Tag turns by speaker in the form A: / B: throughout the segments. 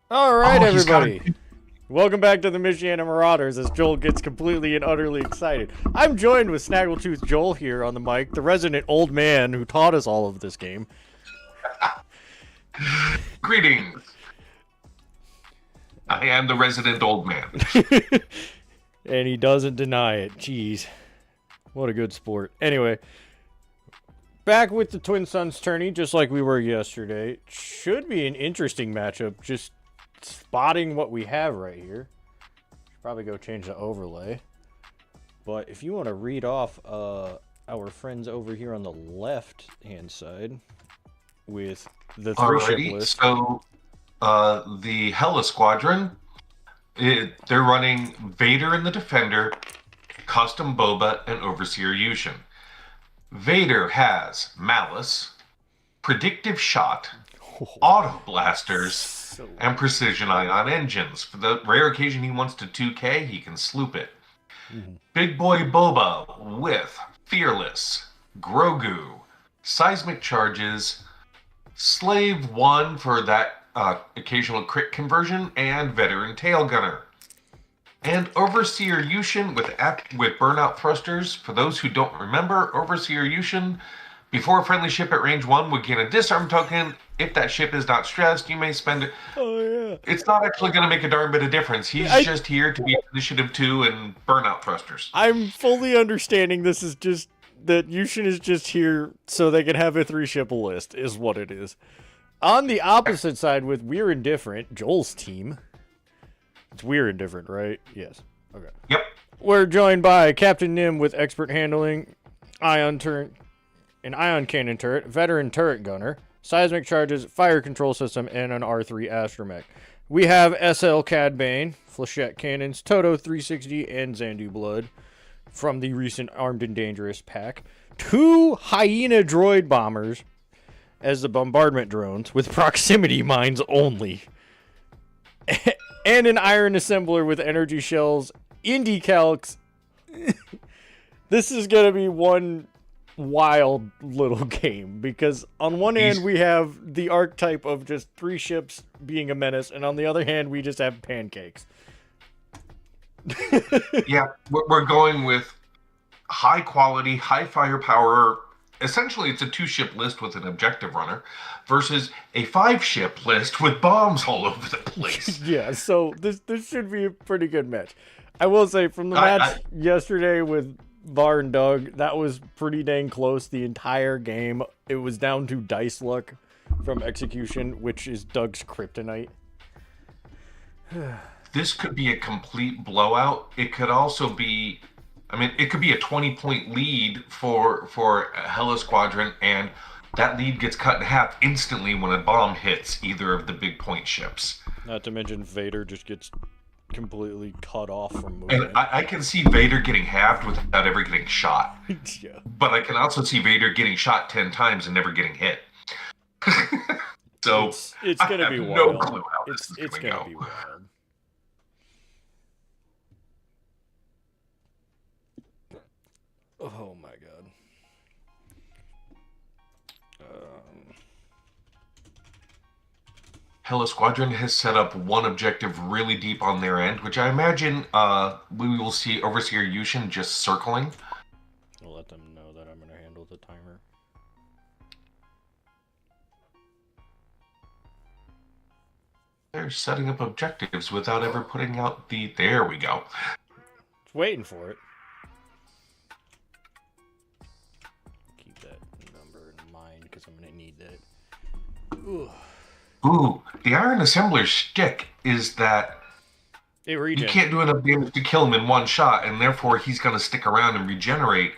A: All right,
B: He's got a...
A: everybody. Welcome back to the Michiana Marauders as Joel gets completely and utterly excited. I'm joined with Snaggletooth Joel here on the mic, the resident old man who taught us all of this game.
B: Greetings. I am the resident old man.
A: And he doesn't deny it. Jeez. What a good sport. Anyway, back with the Twin Suns Tourney, just like we were yesterday. Should be an interesting matchup, just spotting what we have right here. Should probably go change the overlay. But if you want to read off our friends over here on the left-hand side with the three-ship list.
B: So the Hella Squadron, they're running Vader in the Defender, Custom Boba, and Overseer Yushin. Vader has Malice, Predictive Shot, Auto Blasters, and Precision Ion Engines. For the rare occasion he wants to 2K, he can sloop it. Big Boy Boba with Fearless, Grogu, Seismic Charges, Slave 1 for that occasional crit conversion, and Veteran Tail Gunner. And Overseer Yushin with Burnout Thrusters. For those who don't remember, Overseer Yushin, before a friendly ship at range 1 would gain a disarm token. If that ship is not stressed, you may spend it.
A: Oh, yeah.
B: It's not actually going to make a darn bit of difference. He's just here to be Initiative 2 and Burnout Thrusters.
A: I'm fully understanding this is just that Yushin is just here so they can have a 3-ship list, is what it is. On the opposite side with We're Indifferent, Joel's team. It's We're Indifferent, right? Yes. Okay.
B: Yep.
A: We're joined by Captain Nim with Expert Handling, Ion Turret, an Ion Cannon Turret, Veteran Turret Gunner, Seismic Charges, Fire Control System, and an R3 Astromech. We have SL Cad Bane, Flechette Cannons, Toto 360, and Xandu Blood from the recent Armed and Dangerous pack. 2 Hyena Droid Bombers as the bombardment drones with proximity mines only. And an Iron Assembler with energy shells, Indie Calcs. This is going to be one wild little game because on one hand we have the archetype of just 3 ships being a menace, and on the other hand we just have pancakes.
B: Yeah, we're going with high quality, high firepower. Essentially, it's a 2-ship list with an objective runner versus a 5-ship list with bombs all over the place.
A: Yeah, so this should be a pretty good match. I will say, from the match yesterday with Var and Doug, that was pretty dang close the entire game. It was down to dice luck from execution, which is Doug's kryptonite.
B: This could be a complete blowout. It could also be... it could be a 20-point lead for Hella Squadron, and that lead gets cut in half instantly when a bomb hits either of the big point ships.
A: Not to mention Vader just gets completely cut off from moving.
B: And I can see Vader getting halved without ever getting shot.
A: Yeah.
B: But I can also see Vader getting shot 10 times and never getting hit. So
A: it's going to be wild.
B: No clue how this is
A: it's
B: going to
A: be wild. Oh my god.
B: Hella Squadron has set up one objective really deep on their end, which I imagine we will see Overseer Yushin just circling.
A: I'll let them know that I'm going to handle the timer.
B: They're setting up objectives without ever putting out the... There we go.
A: Just waiting for it. Keep that number in mind because I'm going to need that.
B: Ooh, the Iron Assembler's shtick is that you can't do enough damage to kill him in one shot, and therefore he's going to stick around and regenerate.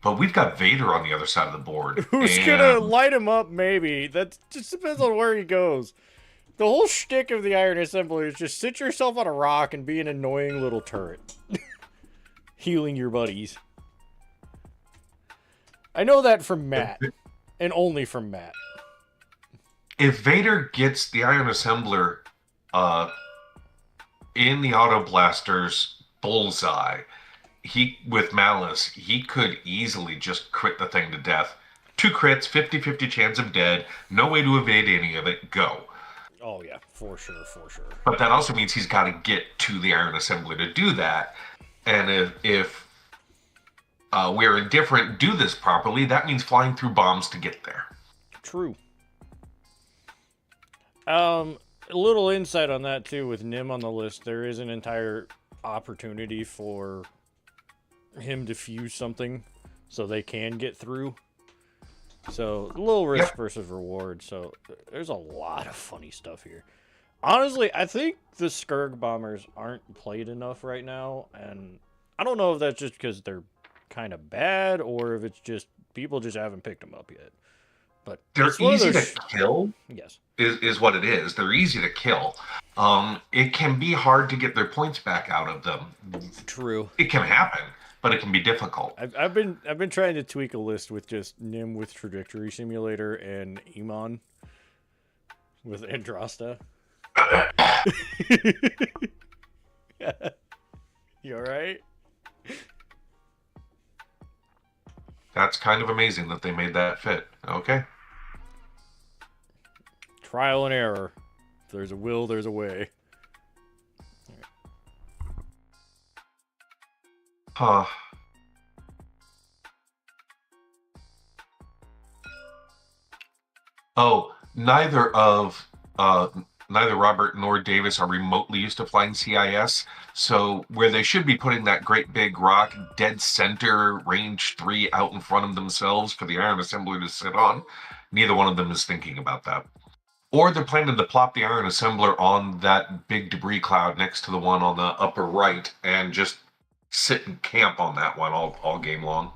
B: But we've got Vader on the other side of the board.
A: Who's going to light him up, maybe? That just depends on where he goes. The whole shtick of the Iron Assembler is just sit yourself on a rock and be an annoying little turret. Healing your buddies. I know that from Matt. And only from Matt.
B: If Vader gets the Iron Assembler in the Auto Blaster's bullseye, with Malice, he could easily just crit the thing to death. 2 crits, 50-50 chance of dead, no way to evade any of it, go.
A: Oh yeah, for sure, for sure.
B: But that also means he's got to get to the iron assembler to do that. And if we're Indifferent do this properly, that means flying through bombs to get there.
A: True. A little insight on that too with Nim on the list. There is an entire opportunity for him to fuse something so they can get through. So a little risk versus reward. So there's a lot of funny stuff here. Honestly, I think the Skirg bombers aren't played enough right now, and I don't know if that's just because they're kind of bad or if it's just people just haven't picked them up yet. But
B: they're easy to kill.
A: Yes,
B: is what it is. They're easy to kill. It can be hard to get their points back out of them.
A: True.
B: It can happen, but it can be difficult.
A: I've been trying to tweak a list with just Nim with Trajectory Simulator and Iman with Andrasta. You alright?
B: That's kind of amazing that they made that fit. Okay.
A: Trial and error. If there's a will, there's a way.
B: Huh. Oh, neither Robert nor Daivs are remotely used to flying CIS, so where they should be putting that great big rock dead center, range 3 out in front of themselves for the iron assembler to sit on, neither one of them is thinking about that. Or they're planning to plop the iron assembler on that big debris cloud next to the one on the upper right and just sit and camp on that one all game long.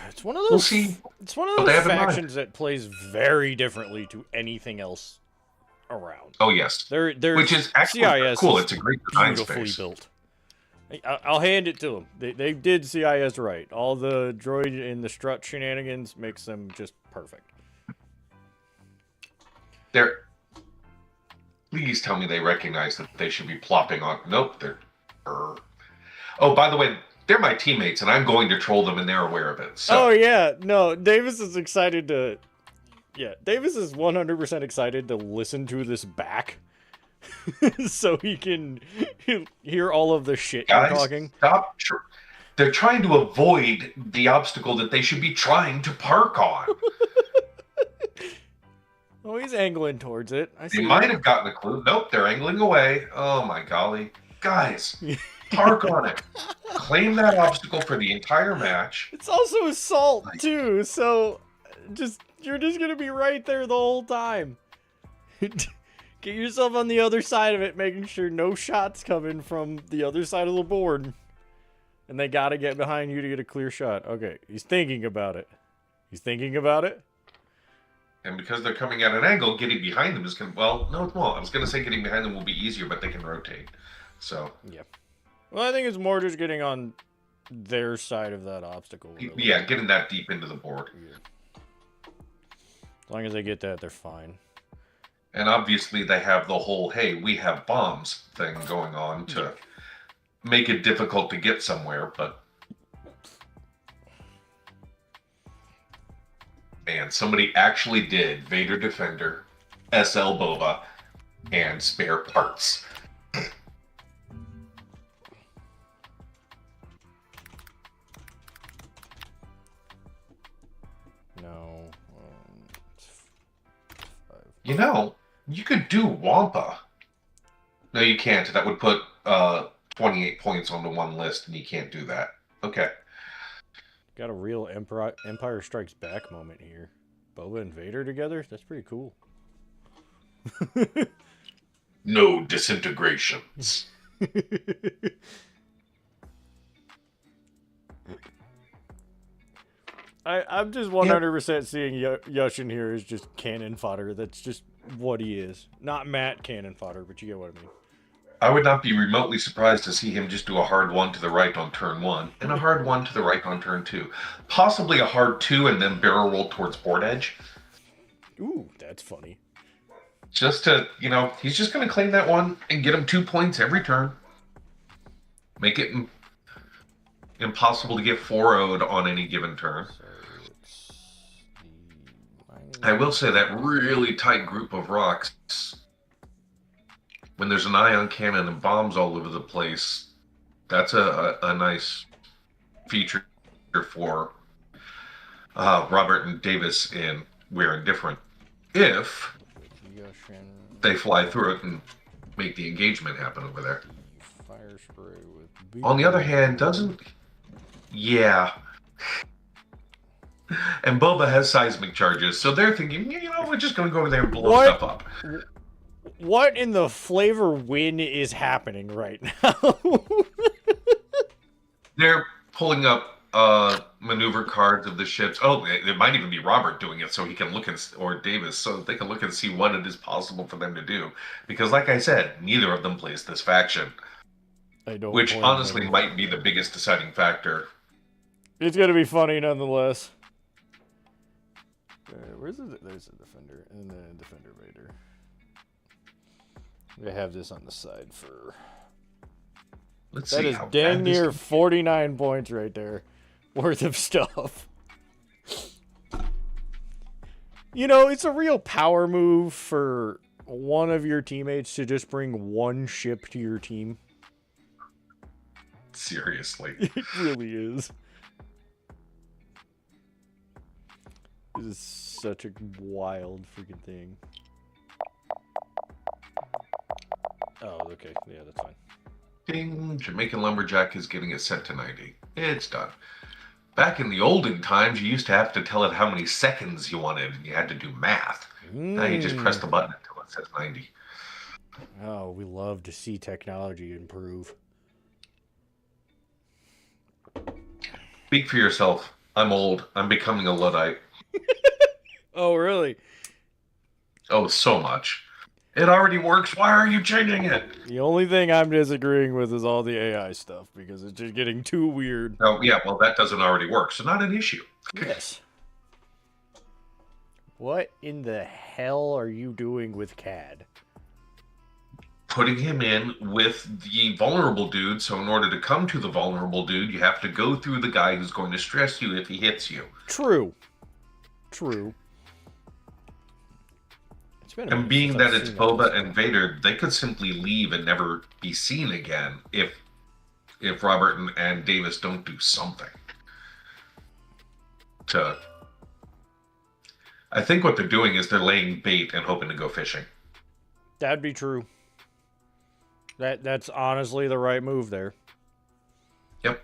A: It's one of those.
B: We'll see.
A: It's one of those factions that plays very differently to anything else around.
B: Oh yes, which is actually
A: CIS
B: cool. It's a great design
A: beautifully
B: space.
A: Built. I'll hand it to them. They did CIS right. All the droid and the strut shenanigans makes them just perfect.
B: Please tell me they recognize that they should be plopping on. Nope, they're. Oh, by the way, they're my teammates, and I'm going to troll them, and they're aware of it. So.
A: Oh yeah, no, Daivs is excited to. Yeah, Daivs is 100% excited to listen to this back, so he can hear all of the shit you're talking.
B: Stop! They're trying to avoid the obstacle that they should be trying to park on.
A: Oh, he's angling towards it.
B: They might have gotten a clue. Nope, they're angling away. Oh my golly. Guys, park on it. Claim that obstacle for the entire match.
A: It's also assault, too, so you're just going to be right there the whole time. Get yourself on the other side of it, making sure no shots coming from the other side of the board. And they got to get behind you to get a clear shot. Okay, he's thinking about it. He's thinking about it.
B: And because they're coming at an angle, getting behind them is going to... Well, no, it won't. I was going to say getting behind them will be easier, but they can rotate. So...
A: Yeah. Well, I think it's more just getting on their side of that obstacle.
B: Yeah, getting that deep into the board.
A: Yeah. As long as they get that, they're fine.
B: And obviously they have the whole, hey, we have bombs thing going on to make it difficult to get somewhere, but... Man, somebody actually did Vader Defender, SL Boba, and spare parts.
A: No.
B: You know, you could do Wampa. No, you can't. That would put 28 points onto one list, and you can't do that. Okay.
A: Got a real Empire Strikes Back moment here. Boba and Vader together? That's pretty cool.
B: No disintegrations.
A: I'm just 100% seeing Yushin here as just cannon fodder. That's just what he is. Not Matt cannon fodder, but you get what I mean.
B: I would not be remotely surprised to see him just do a hard one to the right on turn 1 and a hard one to the right on turn 2. Possibly a hard 2 and then barrel roll towards board edge.
A: Ooh, that's funny.
B: Just to, he's just going to claim that one and get him 2 points every turn. Make it impossible to get 4-0'd on any given turn. I will say that really tight group of rocks when there's an ion cannon and bombs all over the place, that's a nice feature for Robert and Daivs in We're Indifferent. If they fly through it and make the engagement happen over there.
A: Fire spray with
B: On the other hand, doesn't... Yeah. And Boba has seismic charges, so they're thinking, we're just going to go over there and blow stuff up.
A: What in the flavor win is happening right now?
B: They're pulling up maneuver cards of the ships. Oh, it might even be Robert doing it so he can look or Daivs, so they can look and see what it is possible for them to do. Because like I said, neither of them plays this faction. Which honestly might be the biggest deciding factor.
A: It's going to be funny nonetheless. There's the Defender and the Defender Vader. We have this on the side for...
B: Let's see.
A: That is dang near 49 points right there worth of stuff. It's a real power move for one of your teammates to just bring one ship to your team.
B: Seriously.
A: It really is. This is such a wild freaking thing. Oh, okay. Yeah, that's fine.
B: Ding. Jamacian Lumberjack is getting it set to 90. It's done. Back in the olden times, you used to have to tell it how many seconds you wanted, and you had to do math. Now you just press the button until it says 90.
A: Oh, we love to see technology improve.
B: Speak for yourself. I'm old. I'm becoming a Luddite.
A: Oh, really?
B: Oh, so much. It already works. Why are you changing it?
A: The only thing I'm disagreeing with is all the AI stuff, because it's just getting too weird.
B: Oh, yeah, well, that doesn't already work, so not an issue.
A: Yes. What in the hell are you doing with CAD?
B: Putting him in with the vulnerable dude, so in order to come to the vulnerable dude, you have to go through the guy who's going to stress you if he hits you.
A: True.
B: And being that it's Boba and Vader, they could simply leave and never be seen again if Robert and Daivs don't do something. I think what they're doing is they're laying bait and hoping to go fishing.
A: That'd be true. That's honestly the right move there.
B: Yep.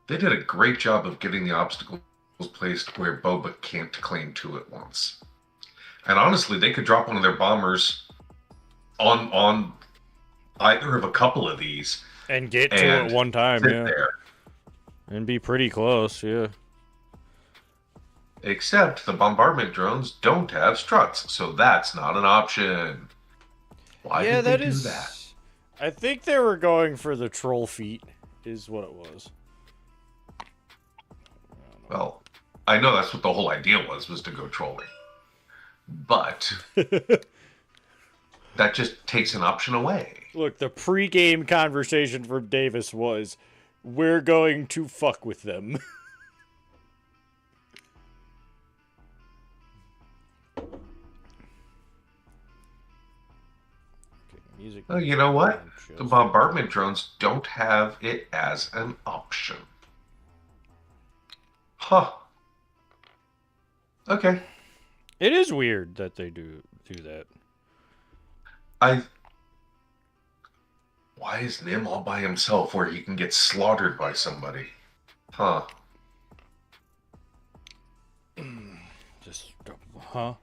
B: They did a great job of getting the obstacles placed where Boba can't claim two at once. And honestly, they could drop one of their bombers on either of a couple of these.
A: And get to it at one time, yeah. There. And be pretty close, yeah.
B: Except the bombardment drones don't have struts, so that's not an option. Why did they do that?
A: I think they were going for the troll feet, is what it was.
B: Well, I know that's what the whole idea was to go trolling. But that just takes an option away.
A: Look, the pre-game conversation from Daivs was, we're going to fuck with them.
B: Well, you know what? The bombardment drones don't have it as an option. Huh. Okay.
A: It is weird that they do that.
B: Why is Nim all by himself where he can get slaughtered by somebody? Huh.
A: Huh?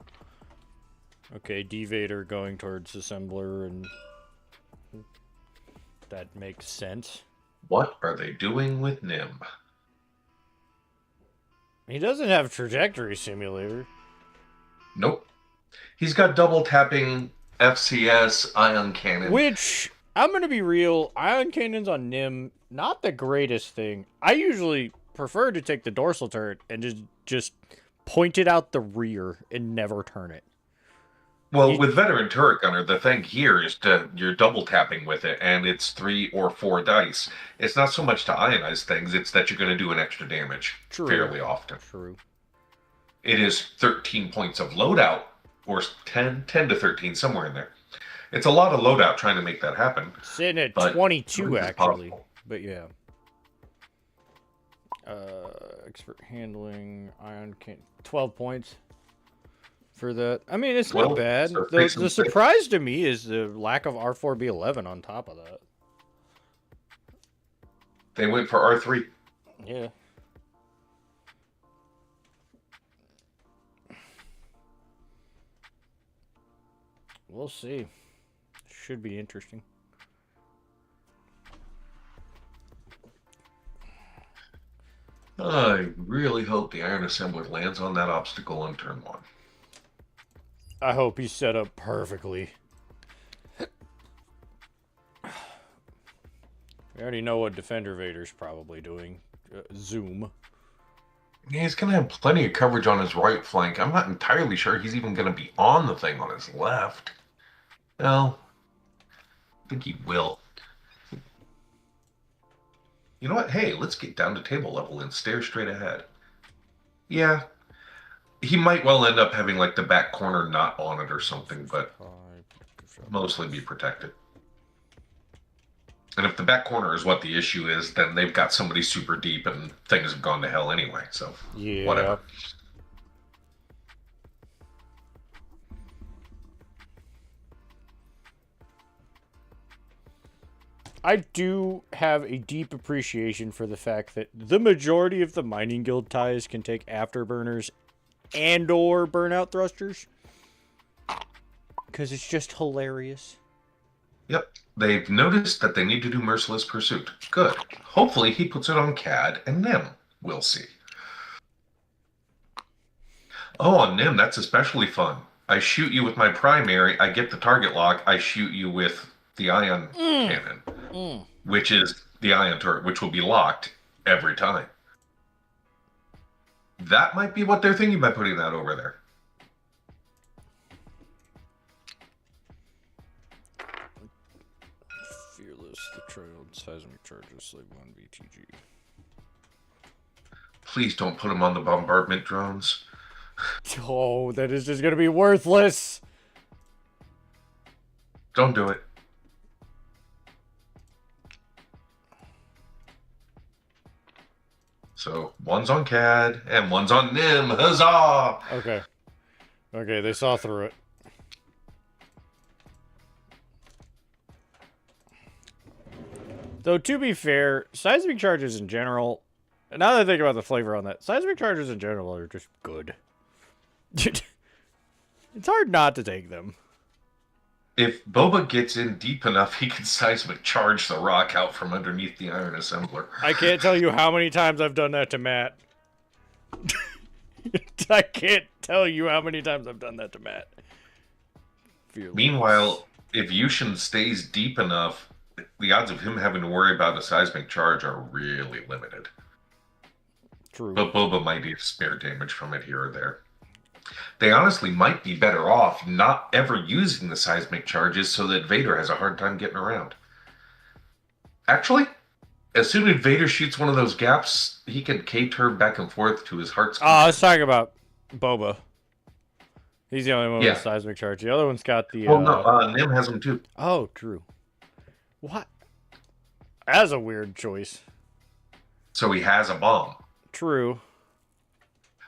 A: Okay, D-Vader going towards Assembler, and that makes sense.
B: What are they doing with Nim?
A: He doesn't have trajectory simulator.
B: Nope. He's got double tapping FCS ion cannon.
A: Which, I'm going to be real, ion cannons on Nim, not the greatest thing. I usually prefer to take the dorsal turret and just point it out the rear and never turn it.
B: Well, with veteran turret gunner, the thing here is you're double tapping with it, and it's 3 or 4 dice. It's not so much to ionize things; it's that you're going to do an extra damage fairly often.
A: True.
B: It is 13 points of loadout, or 10 to 13, somewhere in there. It's a lot of loadout trying to make that happen.
A: Sitting at
B: But
A: 22,
B: it's
A: actually.
B: possible.
A: But yeah. Expert handling, ion can 12 points for that. I mean, it's not bad.
B: So
A: The surprise to me is the lack of R4B11 on top of that.
B: They went for R3.
A: Yeah. We'll see. Should be interesting.
B: I really hope the Iron Assembler lands on that obstacle on turn 1.
A: I hope he's set up perfectly. We already know what Defender Vader's probably doing. Zoom.
B: Yeah, he's going to have plenty of coverage on his right flank. I'm not entirely sure he's even going to be on the thing on his left. Well, I think he will. You know what? Hey, let's get down to table level and stare straight ahead. Yeah. He might well end up having like the back corner not on it or something, but mostly be protected. And if the back corner is what the issue is, then they've got somebody super deep and things have gone to hell anyway, so
A: yeah.
B: Whatever.
A: I do have a deep appreciation for the fact that the majority of the mining guild ties can take afterburners and or burnout thrusters. Because it's just hilarious.
B: Yep. They've noticed that they need to do Merciless Pursuit. Good. Hopefully he puts it on CAD and NIM. We'll see. Oh, on NIM, that's especially fun. I shoot you with my primary, I get the target lock, I shoot you with the ion cannon, which is the ion turret, which will be locked every time. That might be what they're thinking by putting that over there.
A: Fearless, the trailed seismic charges, like 1 BTG.
B: Please don't put them on the bombardment drones.
A: Oh, that is just going to be worthless.
B: Don't do it. So, one's on CAD and one's on NIM. Huzzah!
A: Okay. Okay, they saw through it. Though, to be fair, seismic charges in general, now that I think about the flavor on that, seismic charges in general are just good. It's hard not to take them.
B: If Boba gets in deep enough, he can seismic charge the rock out from underneath the Iron Assembler.
A: I can't tell you how many times I've done that to Matt. I can't tell you how many times I've done that to Matt. Fearless.
B: Meanwhile, if Yushin stays deep enough, the odds of him having to worry about a seismic charge are really limited.
A: True.
B: But Boba might get spare damage from it here or there. They honestly might be better off not ever using the seismic charges so that Vader has a hard time getting around. Actually, as soon as Vader shoots one of those gaps, he can K-turn back and forth to his heart's content.
A: I was talking about Boba. He's the only one with a seismic charge. The other one's got the...
B: Well, no, Nim has them too.
A: Oh, true. What? That's a weird choice.
B: So he has a bomb.
A: True.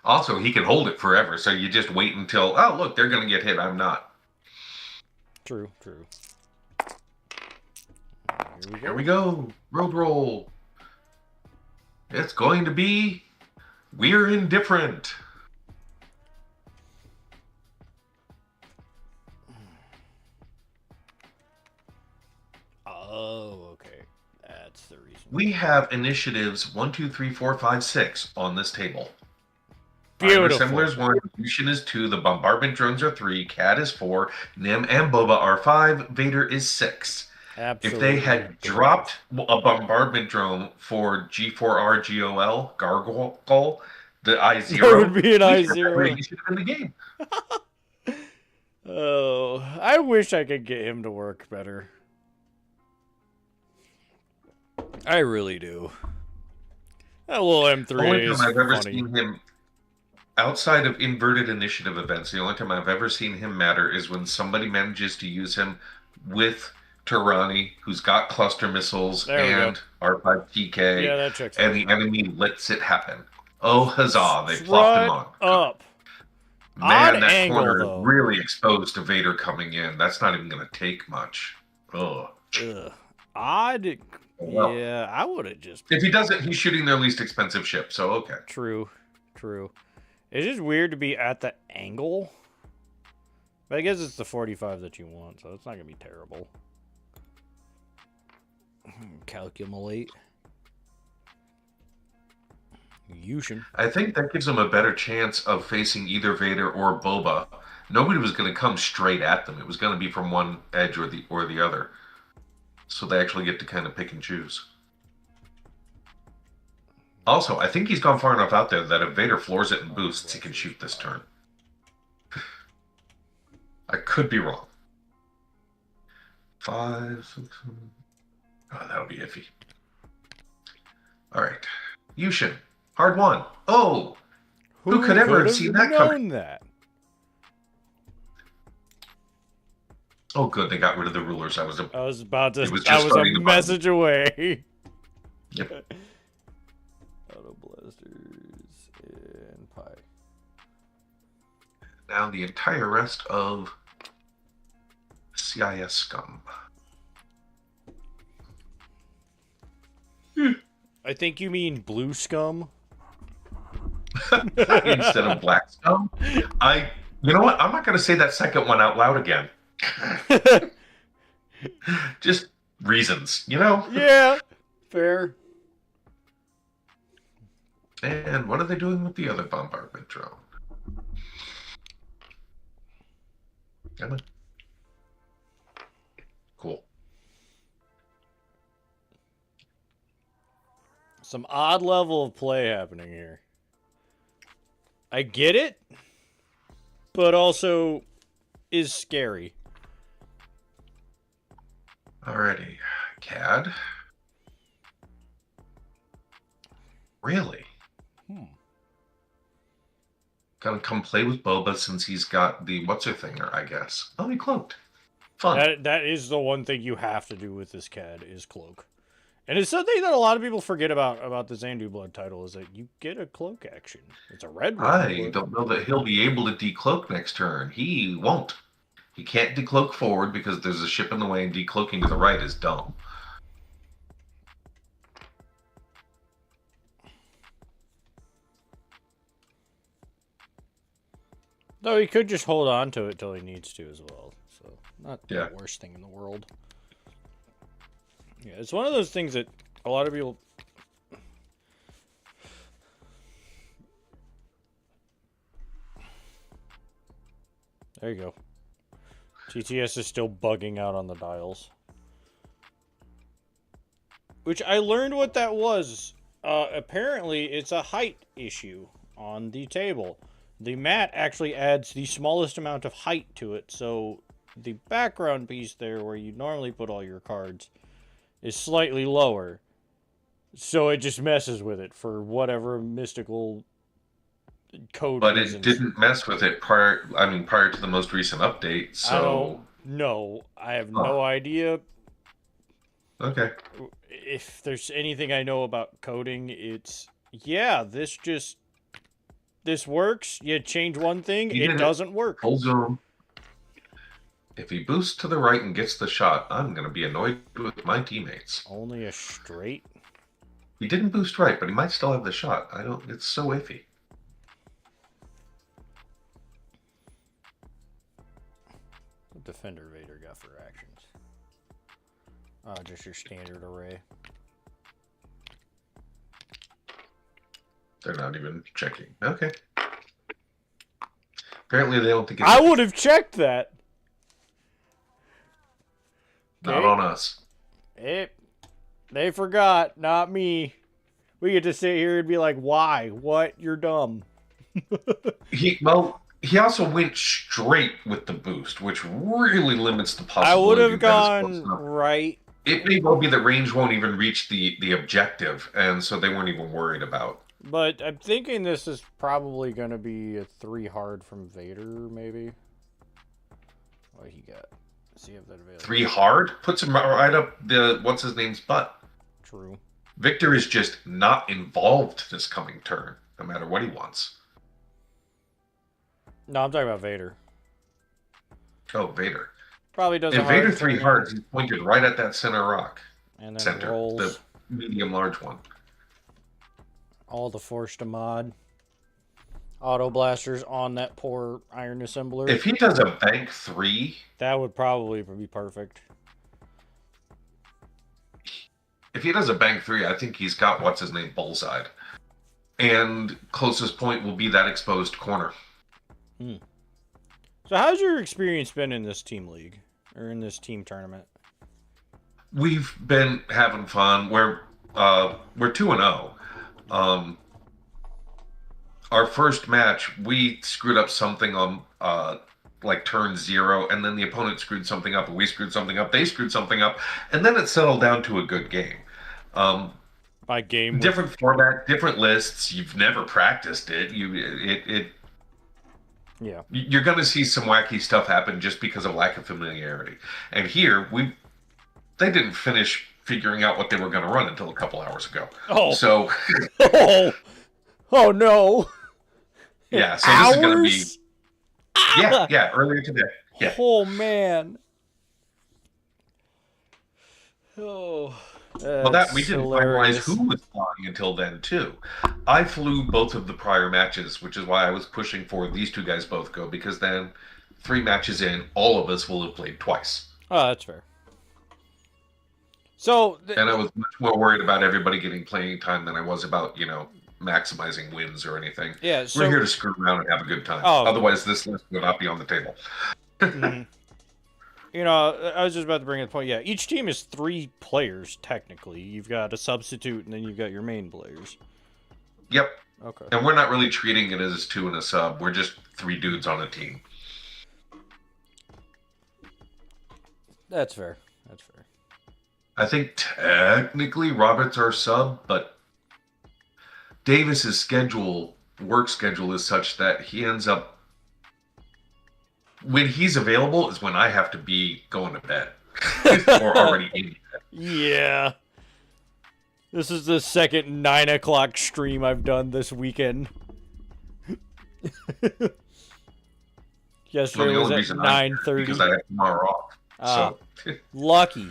B: Also, he can hold it forever, so you just wait until, oh, look, they're going to get hit, I'm not.
A: True, true.
B: Here we go. Road roll. It's going to be We're Indifferent.
A: Oh, okay. That's the reason.
B: We have initiatives 1, 2, 3, 4, 5, 6 on this table.
A: Beautiful.
B: Iron Assemblers 1, Yushin is 2, the bombardment drones are 3, CAD is 4, Nim and Boba are 5, Vader is 6.
A: Absolutely.
B: If they had dropped a bombardment drone for G4R Gargoyle, the I-0,
A: there would be an I-0.
B: He should have been the game.
A: Oh, I wish I could get him to work better. I really do. That little M3A is
B: I've ever
A: funny.
B: seen him. outside of inverted initiative events, the only time I've ever seen him matter is when somebody manages to use him with Tirani, who's got cluster missiles
A: There we
B: and
A: go.
B: R5TK,
A: Yeah, that checks
B: and
A: out.
B: the enemy lets it happen. Oh, huzzah, they plopped him
A: Strut
B: on.
A: up.
B: Man,
A: Odd
B: that
A: angle,
B: corner is
A: though.
B: really exposed to Vader coming in. That's not even going to take much. Ugh.
A: Ugh. Odd.
B: Well,
A: Yeah, I would have just...
B: if he does it, he's shooting their least expensive ship, so okay.
A: True. It's just weird to be at the angle. But I guess it's the 45 that you want, so it's not going to be terrible. Calculate. Yushin.
B: I think that gives them a better chance of facing either Vader or Boba. Nobody was going to come straight at them. It was going to be from one edge or the other. So they actually get to kind of pick and choose. Also, I think he's gone far enough out there that if Vader floors it and boosts, he can shoot this turn. I could be wrong. 5, 6, 7. Oh, that'll be iffy. All right. Yushin. Hard one. Oh! Who could ever have seen that coming?
A: That?
B: Oh, good. They got rid of the rulers. I was
A: about to...
B: It was
A: I
B: just
A: was
B: starting
A: a
B: to
A: message away.
B: Yep.
A: Auto blasters and pie.
B: Now the entire rest of CIS scum.
A: I think you mean blue scum.
B: Instead of black scum. You know what? I'm not going to say that second one out loud again. Just reasons, you know?
A: Yeah, fair.
B: And what are they doing with the other bombardment drone? Come on. Cool.
A: Some odd level of play happening here. I get it, but also is scary.
B: Alrighty. CAD. Really? Gonna come play with Boba since he's got the what's-her-thinger, I guess. Oh, he cloaked. Fun.
A: That is the one thing you have to do with this CAD is cloak. And it's something that a lot of people forget about the Xandu Blood title is that you get a cloak action. It's a red one.
B: I don't know that he'll be able to decloak next turn. He won't. He can't decloak forward because there's a ship in the way, and decloaking to the right is dumb.
A: Though he could just hold on to it till he needs to as well. So not the worst thing in the world. Yeah, it's one of those things that a lot of people... There you go. TTS is still bugging out on the dials. Which I learned what that was. Apparently, it's a height issue on the table. The mat actually adds the smallest amount of height to it, so the background piece there where you normally put all your cards is slightly lower. So it just messes with it for whatever mystical code
B: But
A: reasons.
B: it didn't mess with it prior to the most recent update, so...
A: I don't know. I have no idea.
B: Okay.
A: If there's anything I know about coding, it's... Yeah, this works. You change one thing, it doesn't work.
B: Full zoom. If he boosts to the right and gets the shot, I'm going to be annoyed with my teammates.
A: Only a straight?
B: He didn't boost right, but he might still have the shot. It's so iffy.
A: What Defender Vader got for actions? Oh, just your standard array.
B: They're not even checking. Okay. Apparently they don't think it's...
A: I would have checked that.
B: Not on us.
A: They forgot, not me. We get to sit here and be like, why? What? You're dumb.
B: He also went straight with the boost, which really limits the possibility.
A: I would have
B: that
A: gone right.
B: It may well be that range won't even reach the objective, and so they weren't even worried about
A: But I'm thinking this is probably going to be a 3 hard from Vader, maybe. What he got? Let's see if that available.
B: 3 hard puts him right up the what's his name's butt.
A: True.
B: Victor is just not involved this coming turn, no matter what he wants.
A: No, I'm talking about Vader.
B: Oh, Vader.
A: Probably does
B: If Vader 3 hard, he's pointed right at that center rock.
A: And then
B: Center,
A: rolls.
B: the medium large one.
A: All the force to mod. Auto blasters on that poor iron assembler.
B: If he does a bank 3,
A: that would probably be perfect.
B: If he does a bank 3, I think he's got what's his name bullseyed. And closest point will be that exposed corner.
A: So how's your experience been in this team league? Or in this team tournament?
B: We've been having fun. We're 2-0. Our first match, we screwed up something on like turn 0, and then the opponent screwed something up, and we screwed something up, they screwed something up, and then it settled down to a good game.
A: By game,
B: different format, different lists. You've never practiced it.
A: Yeah.
B: You're going to see some wacky stuff happen just because of lack of familiarity. And here, they didn't finish figuring out what they were going to run until a couple hours ago.
A: Oh.
B: So.
A: Oh no.
B: Yeah. So this is going to be. Yeah. Earlier today. Yeah.
A: Oh man. Oh.
B: Well, that we didn't finalize who was flying until then too. I flew both of the prior matches, which is why I was pushing for these two guys both go, because then 3 matches in, all of us will have played twice.
A: Oh, that's fair. So,
B: and I was much more worried about everybody getting playing time than I was about, maximizing wins or anything.
A: Yeah,
B: we're here to screw around and have a good time.
A: Oh,
B: otherwise, this list would not be on the table.
A: Mm-hmm. I was just about to bring up the point. Yeah, each team is 3 players, technically. You've got a substitute, and then you've got your main players.
B: Yep.
A: Okay.
B: And we're not really treating it as 2 and a sub. We're just 3 dudes on a team.
A: That's fair.
B: I think technically Robet's our sub, but Davis's work schedule is such that he ends up, when he's available is when I have to be going to bed or already in bed.
A: Yeah. This is the second 9 o'clock stream I've done this weekend. Yesterday was at 9:30.
B: Because I have tomorrow off. So.
A: Lucky.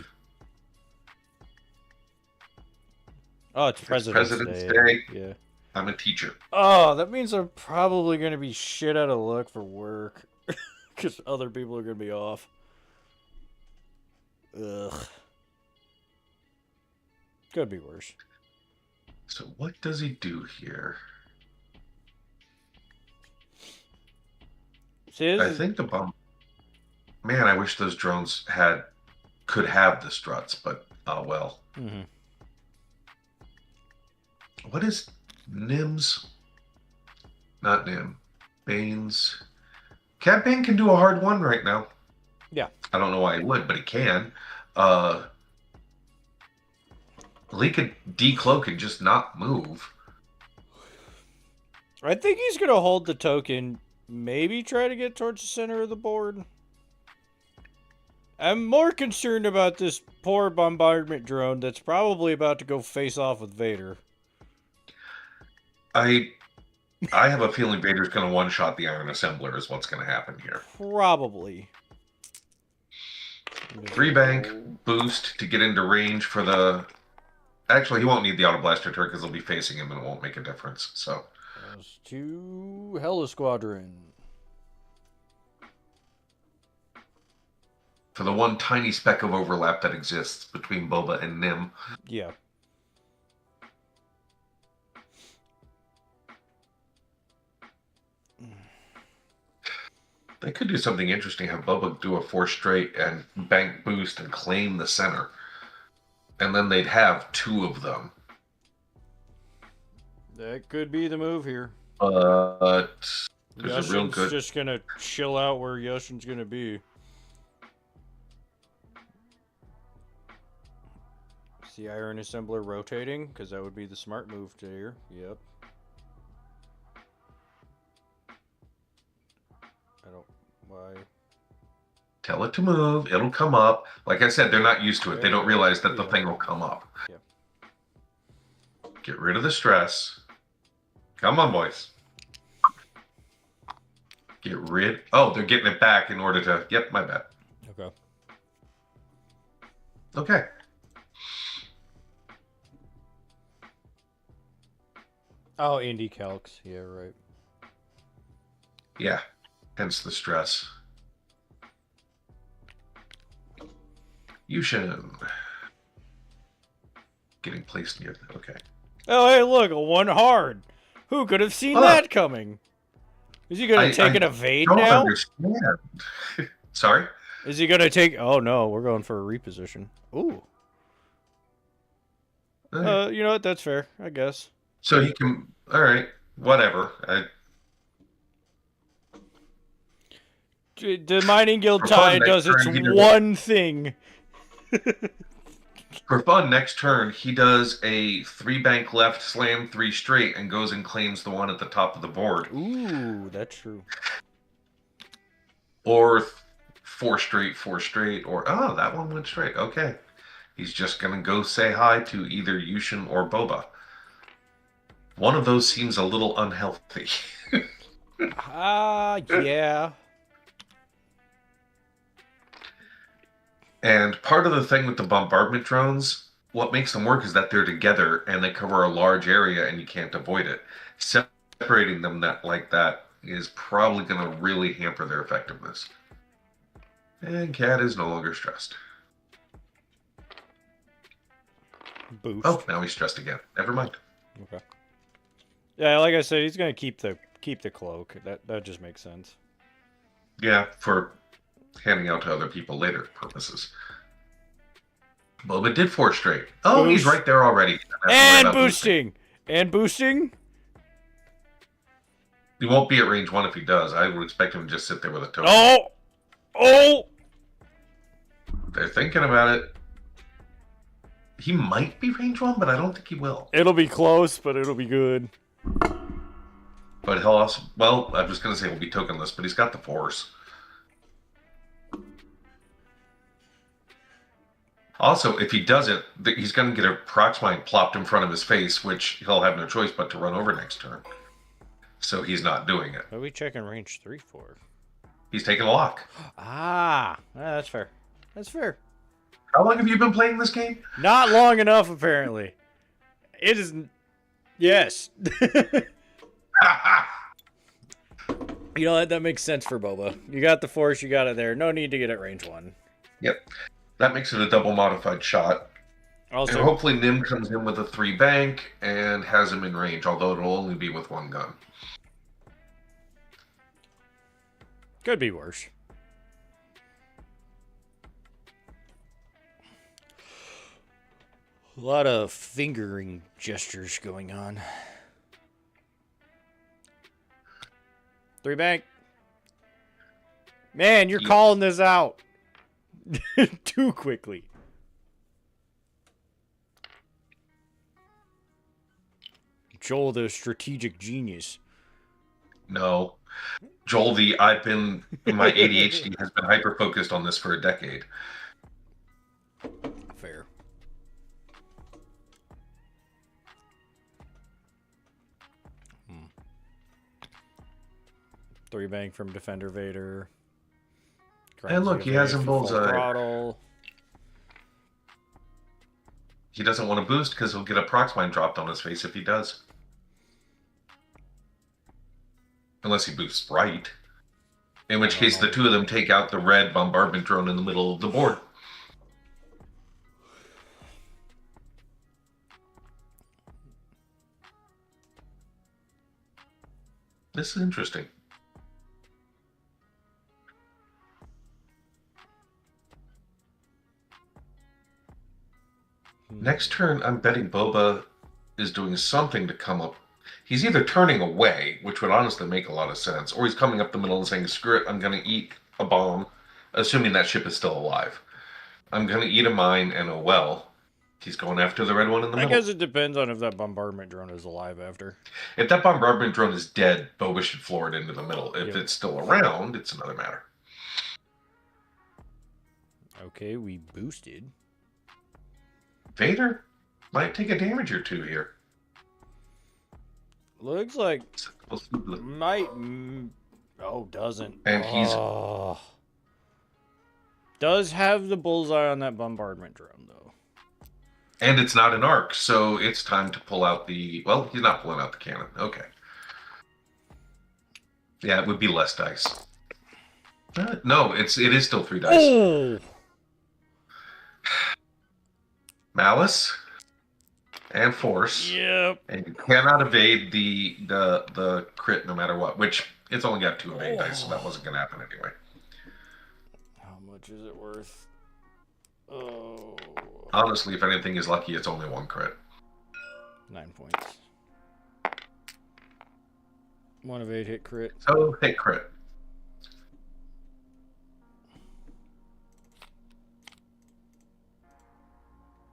A: Oh, it's President's
B: Day.
A: Yeah.
B: I'm a teacher.
A: Oh, that means I'm probably going to be shit out of luck for work. Because other people are going to be off. Ugh. Could be worse.
B: So what does he do here?
A: See,
B: I think the bomb. Man, I wish those drones could have the struts, but well.
A: Mm-hmm.
B: What is Nim's? Not Nim. Bane's. Cad Bane can do a hard one right now.
A: Yeah.
B: I don't know why he would, but he can. He could decloak and just not move.
A: I think he's going to hold the token, maybe try to get towards the center of the board. I'm more concerned about this poor bombardment drone that's probably about to go face off with Vader.
B: I have a feeling Vader's going to one-shot the Iron Assembler is what's going to happen here.
A: Probably.
B: 3 bank, boost to get into range for the... Actually, he won't need the Auto Blaster turret because he'll be facing him and it won't make a difference. So,
A: goes to Hella Squadron.
B: For the one tiny speck of overlap that exists between Boba and Nim.
A: Yeah.
B: They could do something interesting, have Boba do a 4 straight and bank boost and claim the center. And then they'd have 2 of them.
A: That could be the move here.
B: But there's a real good...
A: just going to chill out where Yoshin's going to be. Is the Iron Assembler rotating? Because that would be the smart move to here. Yep. Why?
B: Tell it to move. It'll come up. Like I said, they're not used to it. They don't realize that the thing will come up.
A: Yeah.
B: Get rid of the stress. Come on, boys. Get rid. Oh, they're getting it back in order to. Yep, my bad.
A: Okay.
B: Okay.
A: Oh, Indy calcs. Yeah, right.
B: Yeah. Hence the stress. Yushin. Getting placed near. Okay.
A: Oh, hey, look, a 1 hard. Who could have seen that coming? Is he going to take an evade
B: now? I don't
A: understand.
B: Sorry?
A: Is he going to take... Oh, no, we're going for a reposition. Ooh. You know what? That's fair, I guess.
B: So he can... All right. Whatever.
A: The Mining Guild tie does its one thing.
B: For fun, next turn, he does a 3 bank left, slam 3 straight, and goes and claims the one at the top of the board.
A: Ooh, that's true.
B: Or 4 straight, or, oh, that one went straight. Okay. He's just going to go say hi to either Yushin or Boba. One of those seems a little unhealthy.
A: Yeah.
B: And part of the thing with the bombardment drones, what makes them work is that they're together and they cover a large area and you can't avoid it. Separating them like that is probably going to really hamper their effectiveness. And Cat is no longer stressed.
A: Boost.
B: Oh, now he's stressed again. Never mind.
A: Okay. Yeah, like I said, he's gonna keep the cloak. That just makes sense.
B: Yeah, for handing out to other people later purposes. Boba did 4 straight. Oh, He's right there already.
A: And boosting. And boosting.
B: He won't be at range 1 if he does. I would expect him to just sit there with a token.
A: Oh!
B: They're thinking about it. He might be range 1, but I don't think he will.
A: It'll be close, but it'll be good.
B: But he'll also... Well, I was going to say he'll be tokenless, but he's got the Force. Also, if he does it, he's going to get a Prox Mine plopped in front of his face, which he'll have no choice but to run over next turn. So he's not doing it.
A: What are we checking range 3 for?
B: He's taking a lock.
A: That's fair. That's fair.
B: How long have you been playing this game?
A: Not long enough, apparently. It is... Yes. You know what? That makes sense for Boba. You got the Force, you got it there. No need to get at range 1.
B: Yep. That makes it a double modified shot. Also, and hopefully Nim comes in with a 3 bank and has him in range, although it'll only be with 1 gun.
A: Could be worse. A lot of fingering gestures going on. 3 bank. Man, you're calling this out too quickly. Joel, the strategic genius.
B: No. Joel, my ADHD has been hyper-focused on this for a decade.
A: Fair. Three bank from Defender Vader.
B: And look, he has him bullseye.
A: Throttle.
B: He doesn't want to boost because he'll get a Prox Mine dropped on his face if he does. Unless he boosts right. In which case the two of them take out the red bombardment drone in the middle of the board. This is interesting. Next turn, I'm betting Boba is doing something to come up. He's either turning away, which would honestly make a lot of sense, or he's coming up the middle and saying, screw it, I'm going to eat a bomb, assuming that ship is still alive. I'm going to eat a mine and a well. He's going after the red one in the middle.
A: I guess it depends on if that bombardment drone is alive after.
B: If that bombardment drone is dead, Boba should floor it into the middle. If it's still around, it's another matter.
A: Okay, we boosted.
B: Vader might take a damage or two here.
A: Looks like might. Oh, doesn't.
B: And he's
A: does have the bullseye on that bombardment drone though.
B: and it's not an arc, so it's time to pull out the. Well, he's not pulling out the cannon. Okay. Yeah, it would be less dice. No, it is still 3 dice.
A: Oh.
B: Malice and force.
A: Yep.
B: And you cannot evade the crit no matter what, which it's only got 2 evade dice, so that wasn't going to happen anyway.
A: How much is it worth? Oh.
B: Honestly, if anything is lucky, it's only 1 crit.
A: 9 points. 1 evade hit crit.
B: So hit crit.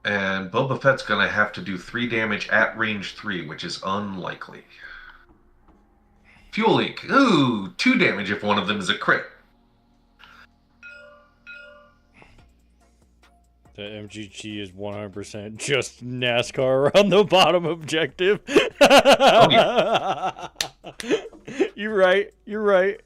B: And Boba Fett's going to have to do 3 damage at range 3, which is unlikely. Fuel leak. Ooh, 2 damage if one of them is a crit.
A: The MGT is 100% just NASCAR around the bottom objective.
B: Oh, yeah.
A: You're right. You're right.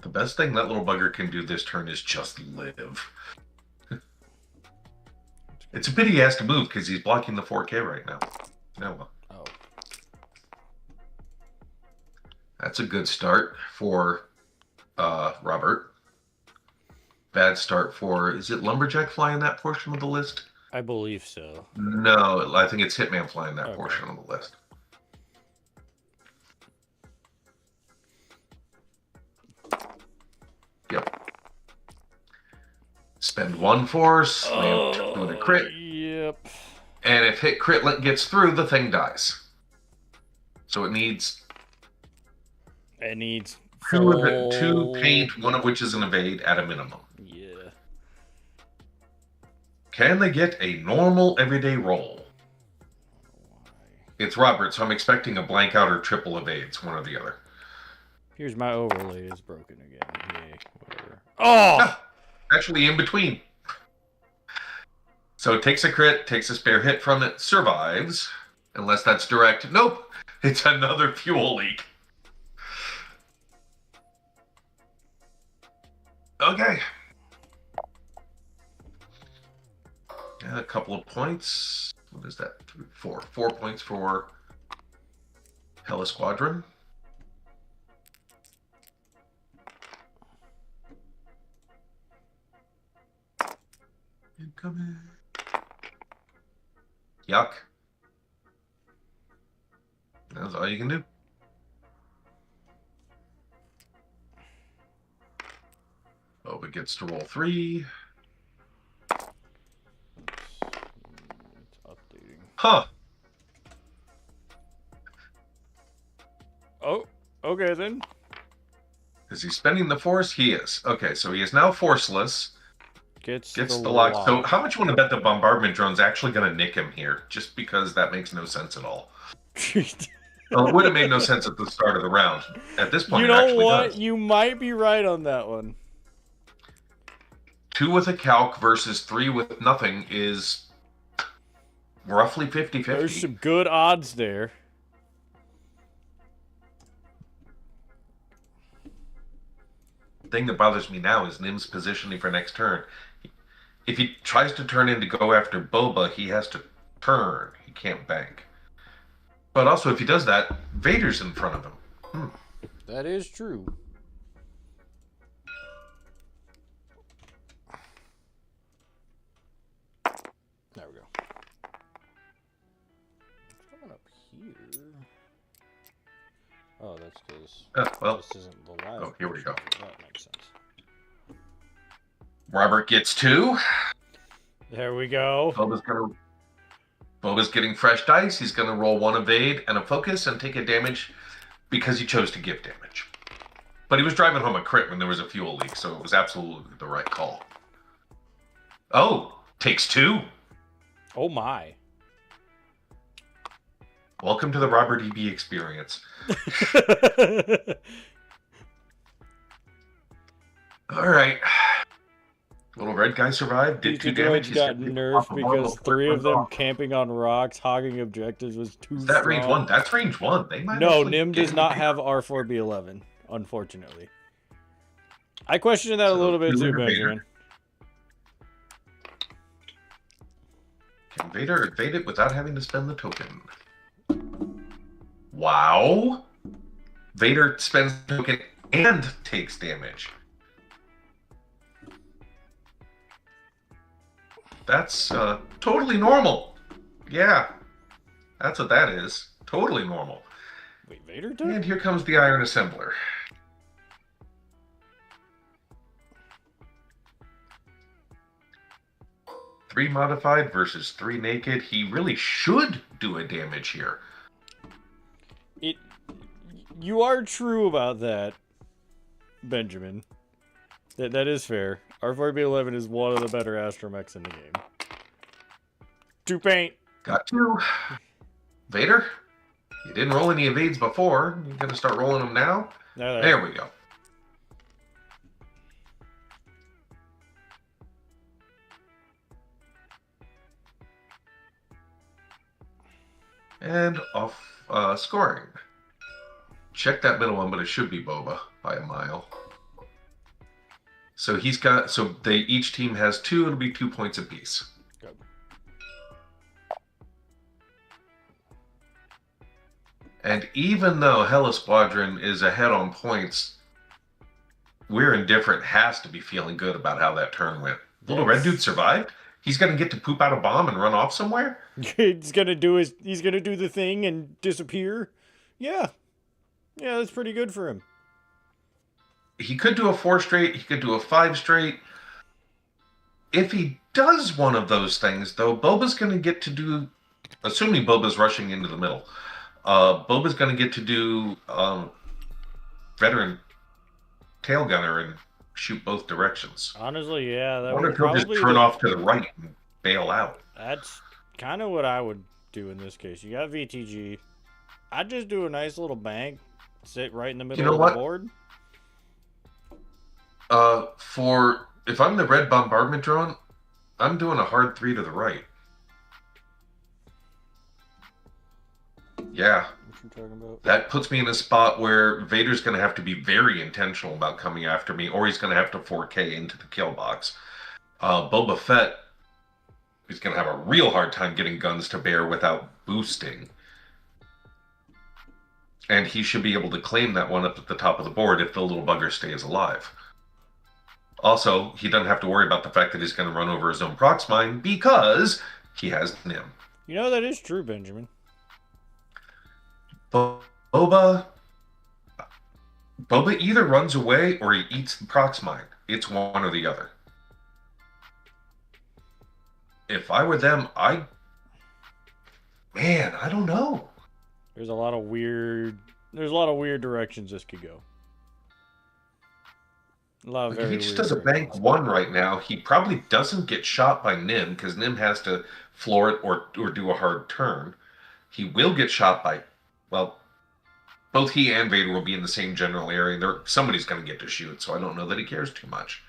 B: The best thing that little bugger can do this turn is just live. It's a pity he has to move because he's blocking the 4K right now. No.
A: Oh.
B: That's a good start for Robert. Bad start for, is it Lumberjack flying that portion of the list?
A: I believe so.
B: No, I think it's Hitman flying that portion of the list. Yep. Spend 1 force, slam 2 with a crit.
A: Yep.
B: And if hit crit gets through, the thing dies. So it needs...
A: It needs...
B: 2 paint, 1 of which is an evade at a minimum.
A: Yeah.
B: Can they get a normal everyday roll? It's Robert, so I'm expecting a blank out or triple evades, one or the other.
A: Here's my overlay. It's broken again. Yay. Whatever. Oh!
B: Actually, in between. So it takes a crit, takes a spare hit from it, survives. Unless that's direct. Nope. It's another fuel leak. Okay. A couple of points. What is that? 4. 4 points for Hella Squadron. Incoming. Yuck. That's all you can do. Boba gets to roll 3.
A: It's updating.
B: Huh.
A: Oh, okay then.
B: Is he spending the force? He is. Okay, so he is now forceless.
A: Gets
B: the lock. So how much you want to bet the bombardment drone's actually going to nick him here? Just because that makes no sense at all. Well, it would have made no sense at the start of the round. At this point,
A: you know
B: it actually
A: what?
B: does.
A: You might be right on that one.
B: 2 with a calc versus 3 with nothing is roughly 50-50.
A: There's some good odds there.
B: The thing that bothers me now is Nim's positioning for next turn. If he tries to turn in to go after Boba, he has to turn. He can't bank. But also, if he does that, Vader's in front of him.
A: That is true. There we go. What's going up here? Oh, that's because
B: Well,
A: this isn't the live.
B: oh, here we go.
A: That makes sense.
B: Robert gets 2.
A: There we go.
B: Boba's getting fresh dice. He's going to roll 1 evade and a focus and take a damage because he chose to give damage. But he was driving home a crit when there was a fuel leak, so it was absolutely the right call. Oh, takes 2.
A: Oh my.
B: Welcome to the Robert E.B. experience. All right. Little red guy survived, did 2 damage.
A: droids
B: He's
A: got
B: gonna take
A: nerfed
B: off the ball
A: because
B: before it
A: 3 of
B: runs
A: them
B: off.
A: camping on rocks, hogging objectives was too
B: Is that
A: strong.
B: range 1? That's range 1. They might
A: No,
B: actually
A: Nim
B: get
A: does not
B: him.
A: have R4B11, unfortunately. I questioned that a
B: So,
A: little bit too,
B: Vader.
A: Benjamin.
B: Can Vader evade it without having to spend the token? Wow. Vader spends the token and takes damage. That's totally normal. Yeah. That's what that is. Totally normal.
A: Wait, Vader took?
B: And here comes the Iron Assembler. Three modified versus 3 naked. He really should do a damage here.
A: You are true about that, Benjamin. That is fair. R4B11 is one of the better astromechs in the game. 2 paint.
B: Got 2. Vader, you didn't roll any evades before. You're going to start rolling them now? There we go. And off scoring. Check that middle one, but it should be Boba by a mile. So he's got, so they each team has 2. It'll be 2 points apiece.
A: Good.
B: And even though Hella Squadron is ahead on points, We're Indifferent has to be feeling good about how that turn went. Little red dude survived. He's gonna get to poop out a bomb and run off somewhere.
A: He's gonna do the thing and disappear. Yeah, that's pretty good for him.
B: He could do a 4 straight. He could do a 5 straight. If he does one of those things, though, Boba's going to get to do, assuming Boba's rushing into the middle, Boba's going to get to do veteran tail gunner and shoot both directions.
A: Honestly, yeah, that
B: I wonder
A: would
B: if he'll
A: probably
B: just turn off to the right and bail out.
A: That's kind of what I would do in this case. You got VTG. I'd just do a nice little bank, sit right in the middle of the board.
B: If I'm the red bombardment drone, I'm doing a hard 3 to the right. Yeah.
A: What you talking about?
B: That puts me in a spot where Vader's going to have to be very intentional about coming after me, or he's going to have to 4K into the kill box. Boba Fett is going to have a real hard time getting guns to bear without boosting. And he should be able to claim that one up at the top of the board if the little bugger stays alive. Also, he doesn't have to worry about the fact that he's going to run over his own prox mine because he has Nim.
A: You know, that is true, Benjamin.
B: Boba either runs away or he eats the prox mine. It's one or the other. If I were them, I don't know.
A: There's a lot of weird directions this could go.
B: If he just does a bank 1 right now, he probably doesn't get shot by Nim because Nim has to floor it or do a hard turn. He will get shot by, well, both he and Vader will be in the same general area. Somebody's going to get to shoot, so I don't know that he cares too much.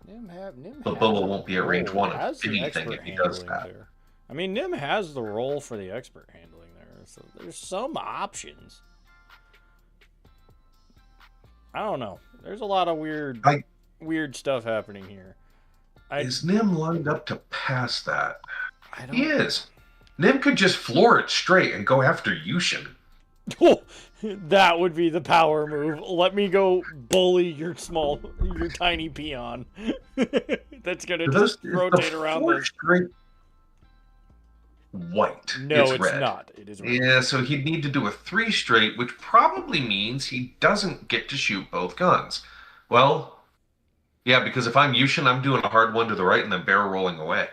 B: But Boba won't be at range 1 of anything if he does that.
A: There. I mean, Nim has the role for the expert handling there, so there's some options. I don't know. There's a lot of weird stuff happening here.
B: Is Nim lined up to pass that? He is. Nim could just floor it straight and go after Yushin.
A: That would be the power move. Let me go bully your tiny peon. That's gonna just rotate around this.
B: Straight white.
A: No, it's
B: red.
A: not. It is red.
B: Yeah, so he'd need to do a 3 straight, which probably means he doesn't get to shoot both guns. Well, yeah, because if I'm Yushin, I'm doing a hard 1 to the right and then barrel rolling away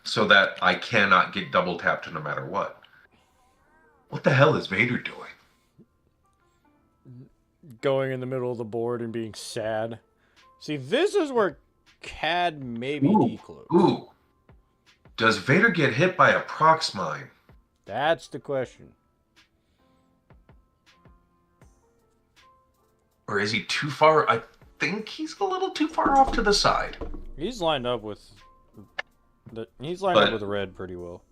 B: so that I cannot get double tapped no matter what. What the hell is Vader doing?
A: Going in the middle of the board and being sad. See, this is where CAD maybe decloaks.
B: Does Vader get hit by a prox mine?
A: That's the question.
B: Or is he too far? I think he's a little too far off to the side.
A: He's lined up with up with red pretty well.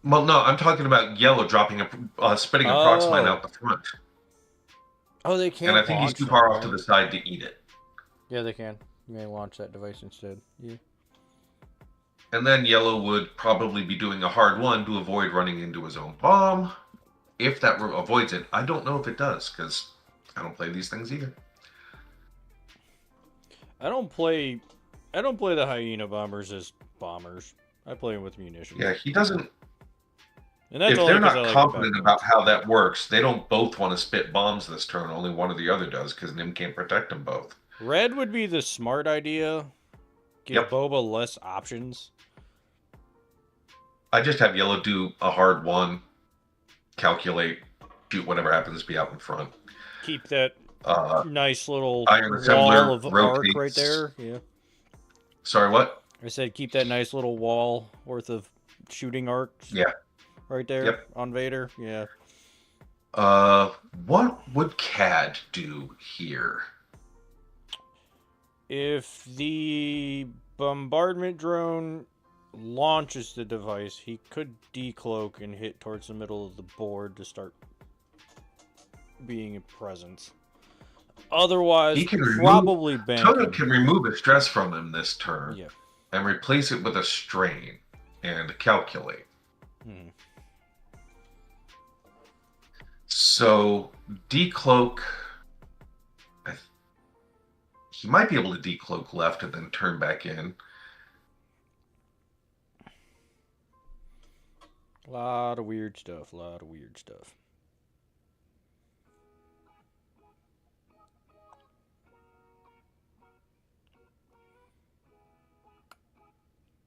B: Well, no, I'm talking about yellow dropping spitting a proxmine out the front.
A: Oh, they can't.
B: And I think he's too far off to the side to eat it.
A: Yeah, they can. You may launch that device instead. Yeah.
B: And then yellow would probably be doing a hard one to avoid running into his own bomb. If that avoids it, I don't know if it does, because I don't play these things either.
A: I don't play the hyena bombers as bombers. I play them with munitions.
B: Yeah, he doesn't.
A: And that's
B: if they're not confident about how that works, they don't both want to spit bombs this turn. Only one or the other does, because Nim can't protect them both.
A: Red would be the smart idea. Give Boba less options.
B: I just have yellow do a hard one, calculate, shoot whatever happens to be out in front.
A: Keep that nice little
B: iron
A: wall of arc right there. Yeah.
B: Sorry, what?
A: I said keep that nice little wall worth of shooting arcs.
B: Yeah.
A: Right there on Vader. Yeah.
B: What would CAD do here?
A: If the bombardment drone launches the device, he could decloak and hit towards the middle of the board to start being a presence. Otherwise,
B: he can
A: probably bank.
B: Toto can remove a stress from him this turn and replace it with a strain and calculate. So, decloak. He might be able to decloak left and then turn back in.
A: Lot of weird stuff.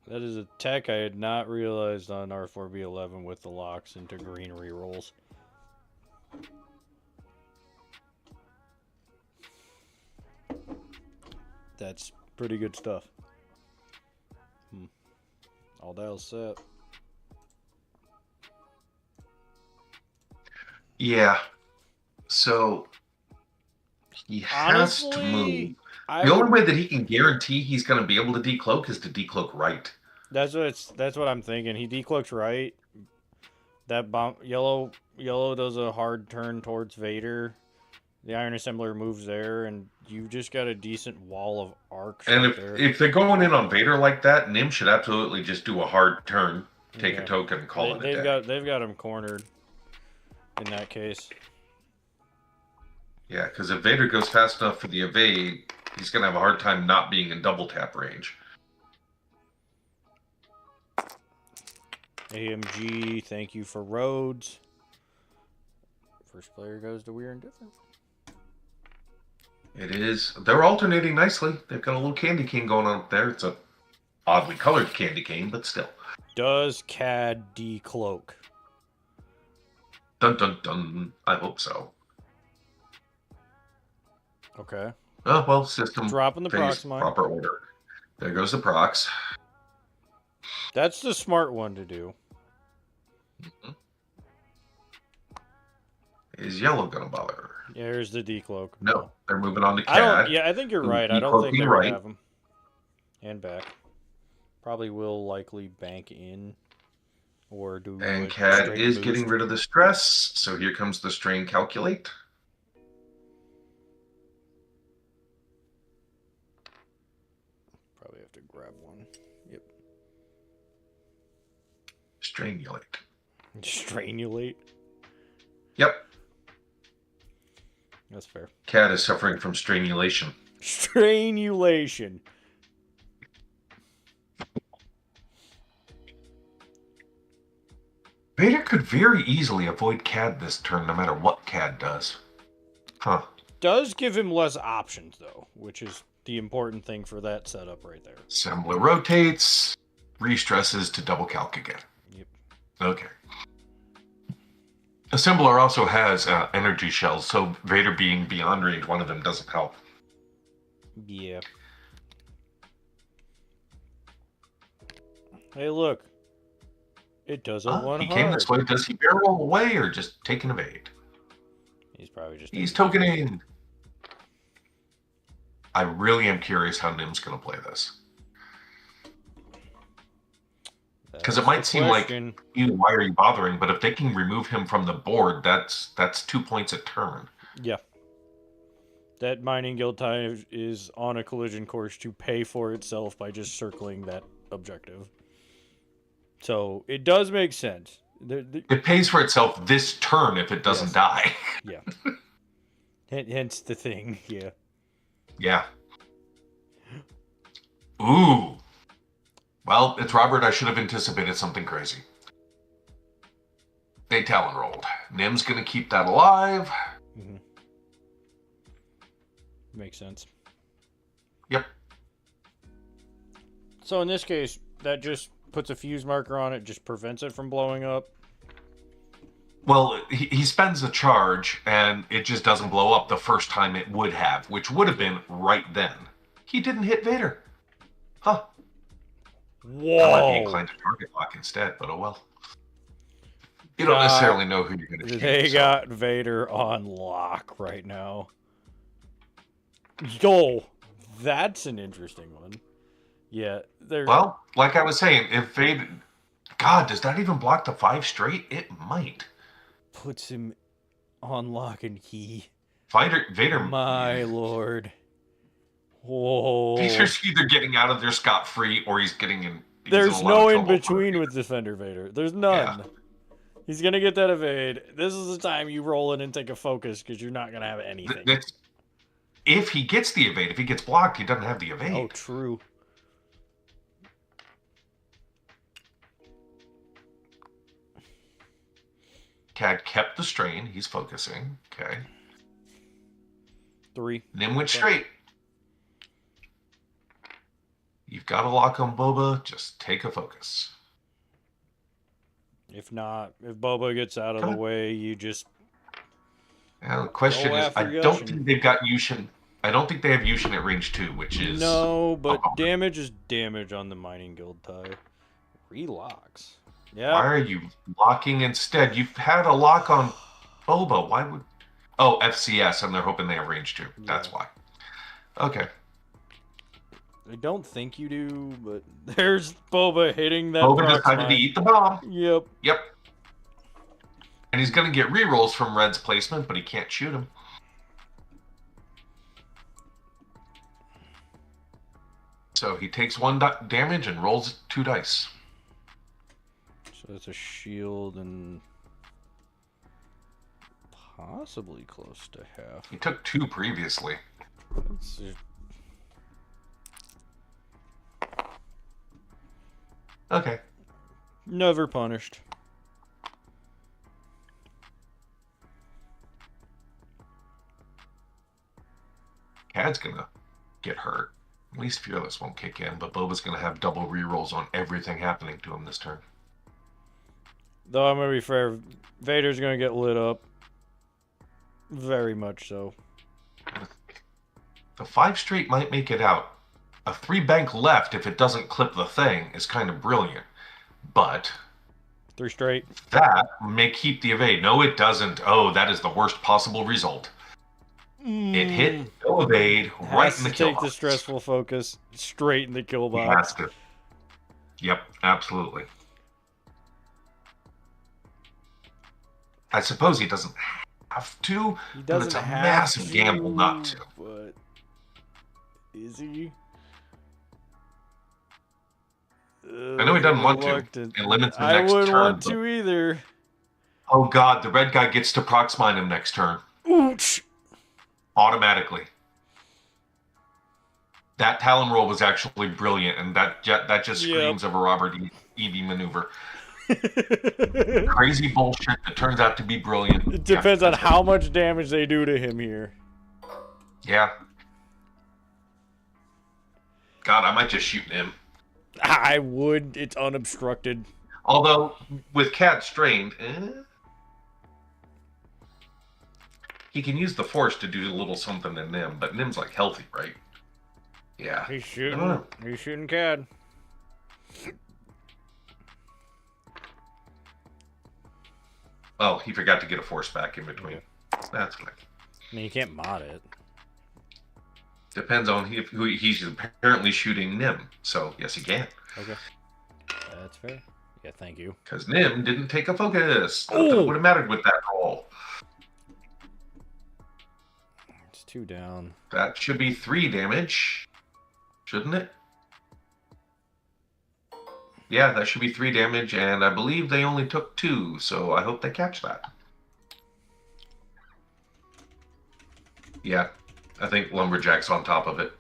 A: That is a tech I had not realized on R4B11 with the locks into green rerolls. That's pretty good stuff. All dials set.
B: Yeah. So he has to move. The only way that he can guarantee he's going to be able to decloak is to decloak right.
A: That's what I'm thinking. He decloaks right. That bomb yellow does a hard turn towards Vader. The Iron Assembler moves there, and you've just got a decent wall of arcs.
B: And if they're going in on Vader like that, Nim should absolutely just do a hard turn, take a token, and call it a day.
A: They've got him cornered in that case.
B: Yeah, because if Vader goes fast enough for the evade, he's going to have a hard time not being in double tap range.
A: AMG, thank you for Rhodes. First player goes to We're Indifferent.
B: It is. They're alternating nicely. They've got a little candy cane going on up there. It's a oddly colored candy cane, but still.
A: Does CAD decloak?
B: Dun dun dun. I hope so.
A: Okay.
B: Oh, well, system
A: dropping the prox mine.
B: Proper order. There goes the prox.
A: That's the smart one to do.
B: Is yellow gonna bother?
A: Yeah, here's the decloak.
B: No, they're moving on to CAD.
A: I think you're right. I don't think they're gonna have him. And back. Probably will likely bank in. Or do.
B: And CAD is getting rid of the stress, so here comes the strain calculate.
A: Probably have to grab one. Yep.
B: Strangulate.
A: Strangulate?
B: Yep.
A: That's fair.
B: CAD is suffering from strangulation.
A: Strangulation.
B: Vader could very easily avoid CAD this turn, no matter what CAD does. Huh.
A: Does give him less options, though, which is the important thing for that setup right there.
B: Assembler rotates, restresses to double calc again.
A: Yep.
B: Okay. Assembler also has energy shells, so Vader being beyond range, one of them doesn't help.
A: Yeah. Hey, look. It does a one
B: He came this way. Does he barrel away or just take an evade?
A: He's probably just...
B: He's tokening. I really am curious how Nim's going to play this. Because it might seem like, why are you bothering? But if they can remove him from the board, that's 2 points a turn.
A: Yeah. That mining guild tie is on a collision course to pay for itself by just circling that objective. So it does make sense.
B: It pays for itself this turn if it doesn't die.
A: Yeah. Hence the thing, yeah.
B: Yeah. Ooh. Well, it's Robert. I should have anticipated something crazy. They Talon rolled. Nim's going to keep that alive.
A: Mm-hmm. Makes sense.
B: Yep.
A: So in this case, that just puts a fuse marker on it, just prevents it from blowing up.
B: Well, he spends a charge, and it just doesn't blow up the first time it would have, which would have been right then. He didn't hit Vader. Huh.
A: Whoa.
B: I might be inclined to target lock instead, but oh well. You don't necessarily know who you're going to shoot.
A: They got Vader on lock right now. Yo, that's an interesting one. Yeah.
B: Well, like I was saying, if Vader... God, does that even block the 5 straight? It might.
A: Puts him on lock and key.
B: Vader...
A: My lord. Whoa.
B: Vader's either getting out of there scot-free or he's getting in...
A: There's no in-between with Defender Vader. There's none. Yeah. He's going to get that evade. This is the time you roll in and take a focus because you're not going to have anything.
B: If he gets the evade, if he gets blocked, he doesn't have the evade.
A: Oh, true.
B: Cad kept the strain. He's focusing. Okay.
A: 3.
B: Nim went straight. You've got a lock on Boba. Just take a focus.
A: If not, if Boba gets out of the way, you just...
B: Now, the question is, I don't think they've got Yushin. I don't think they have Yushin at range 2, which is...
A: No, but damage is damage on the Mining Guild tie. Relocks. Yeah.
B: Why are you locking instead? You've had a lock on Boba. Why would... Oh, FCS, and they're hoping they have range 2. Yeah. That's why. Okay.
A: I don't think you do, but there's Boba hitting that.
B: Boba decided to eat the bomb.
A: Yep.
B: Yep. And he's going to get rerolls from Red's placement, but he can't shoot him. So he takes 1 damage and rolls 2 dice.
A: So that's a shield and possibly close to half.
B: He took 2 previously.
A: That's
B: okay.
A: Never punished.
B: Cad's gonna get hurt. At least Fearless won't kick in, but Boba's gonna have double rerolls on everything happening to him this turn.
A: Though I'm gonna be fair, Vader's gonna get lit up. Very much so.
B: The 5 straight might make it out. A 3 bank left, if it doesn't clip the thing, is kind of brilliant. But
A: 3 straight.
B: That may keep the evade. No, it doesn't. Oh, that is the worst possible result. It hit, no evade, right in the kill box.
A: Take the stressful focus straight in the kill box.
B: He has to. Yep, absolutely. I suppose he doesn't have to, but it's a massive gamble not to.
A: But is he?
B: I know he doesn't want to. It limits the next turn.
A: I wouldn't want to either.
B: Oh god, the red guy gets to prox mine him next turn.
A: Ooch.
B: Automatically. That Talon roll was actually brilliant, and that just screams of a Robert E.B. maneuver. Crazy bullshit that turns out to be brilliant.
A: It depends on how much damage they do to him here.
B: Yeah. God, I might just shoot him.
A: I would. It's unobstructed.
B: Although, with Cat strained, he can use the Force to do a little something to Nim, but Nim's like healthy, right? Yeah.
A: He's shooting. He's shooting Cad.
B: Oh, he forgot to get a Force back in between. That's good.
A: I mean, you can't mod it.
B: Depends on who he's apparently shooting Nim. So, yes, he can.
A: Okay. That's fair. Yeah, thank you.
B: Because Nim didn't take a focus.
A: Oh!
B: Nothing would have mattered with that roll.
A: It's 2 down.
B: That should be 3 damage. Shouldn't it? Yeah, that should be 3 damage, and I believe they only took 2, so I hope they catch that. Yeah, I think Lumberjack's on top of it.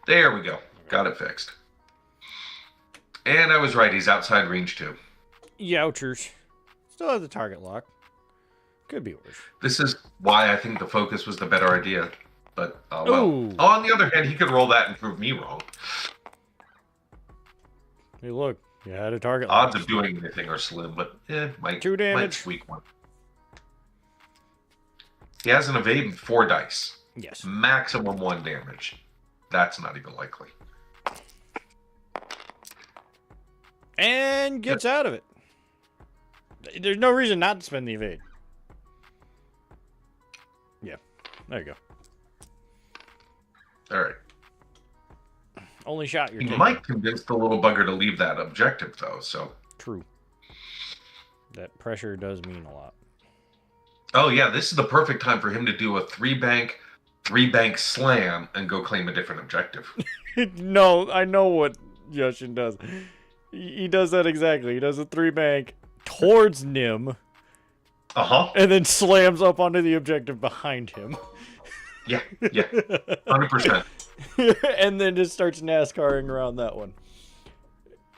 B: There we go. Got it fixed. And I was right, he's outside range 2.
A: Youchers. Still has the target lock. Could be worse.
B: This is why I think the focus was the better idea. But, well.
A: Ooh.
B: On the other hand, he could roll that and prove me wrong.
A: Hey, look. You had a target lock.
B: Odds of doing anything are slim, but might
A: 2 damage.
B: Might squeak one. He has an evade and 4 dice.
A: Yes.
B: Maximum 1 damage. That's not even likely.
A: And gets out of it. There's no reason not to spend the evade. Yeah. There you go.
B: All right.
A: Only shot you're
B: You
A: taking.
B: might convince the little bugger to leave that objective, though, so...
A: True. That pressure does mean a lot.
B: Oh, yeah, this is the perfect time for him to do a 3-bank slam and go claim a different objective.
A: No, I know what Yushin does. He does that exactly. He does a 3-bank towards Nim.
B: Uh-huh.
A: And then slams up onto the objective behind him.
B: Yeah. 100%.
A: And then just starts NASCARing around that one.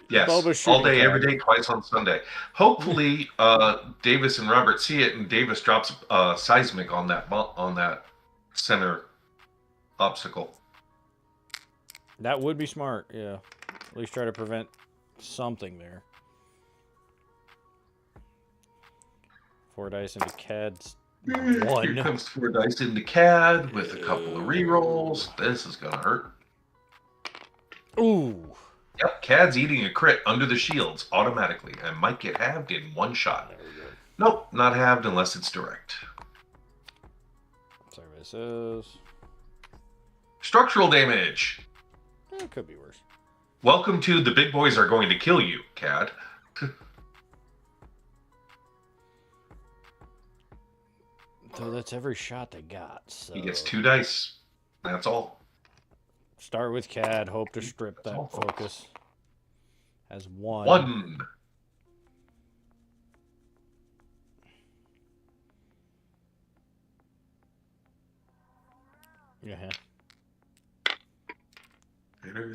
B: Yes, all day, every day, twice on Sunday. Hopefully, Davis and Robert see it, and Davis drops seismic on that center obstacle.
A: That would be smart, yeah. At least try to prevent something there. 4 dice into CAD's 1.
B: Here comes 4 dice into CAD with a couple of rerolls. This is gonna hurt.
A: Ooh.
B: Yep, CAD's eating a crit under the shields automatically and might get halved in 1 shot.
A: There we go.
B: Nope, not halved unless it's direct.
A: Services.
B: Structural damage.
A: It could be worse.
B: Welcome to the big boys are going to kill you, CAD.
A: So that's every shot they got. So.
B: He gets 2 dice. That's all.
A: Start with CAD. Hope to strip that focus. Has 1.
B: 1.
A: Yeah.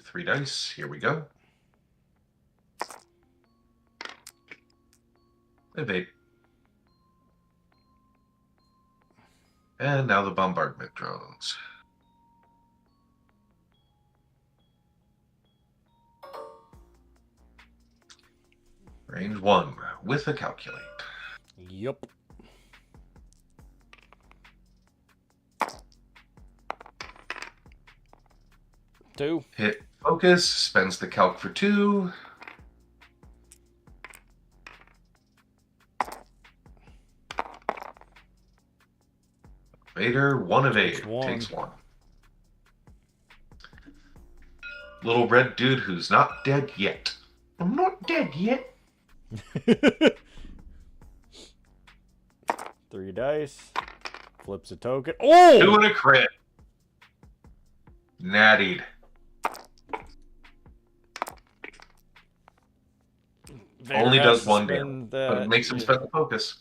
B: 3 dice. Here we go. Evade. And now the bombardment drones. Range 1 with a calculate.
A: Yup. Two.
B: Hit focus, spends the calc for 2. Vader, 1 evade, takes 1. Little red dude who's not dead yet. I'm not dead yet.
A: 3 dice. Flips a token. Oh!
B: 2 and a crit. Nattied.
A: Vader
B: only does
A: has
B: 1
A: to
B: damage.
A: spend
B: But it makes him spend the focus.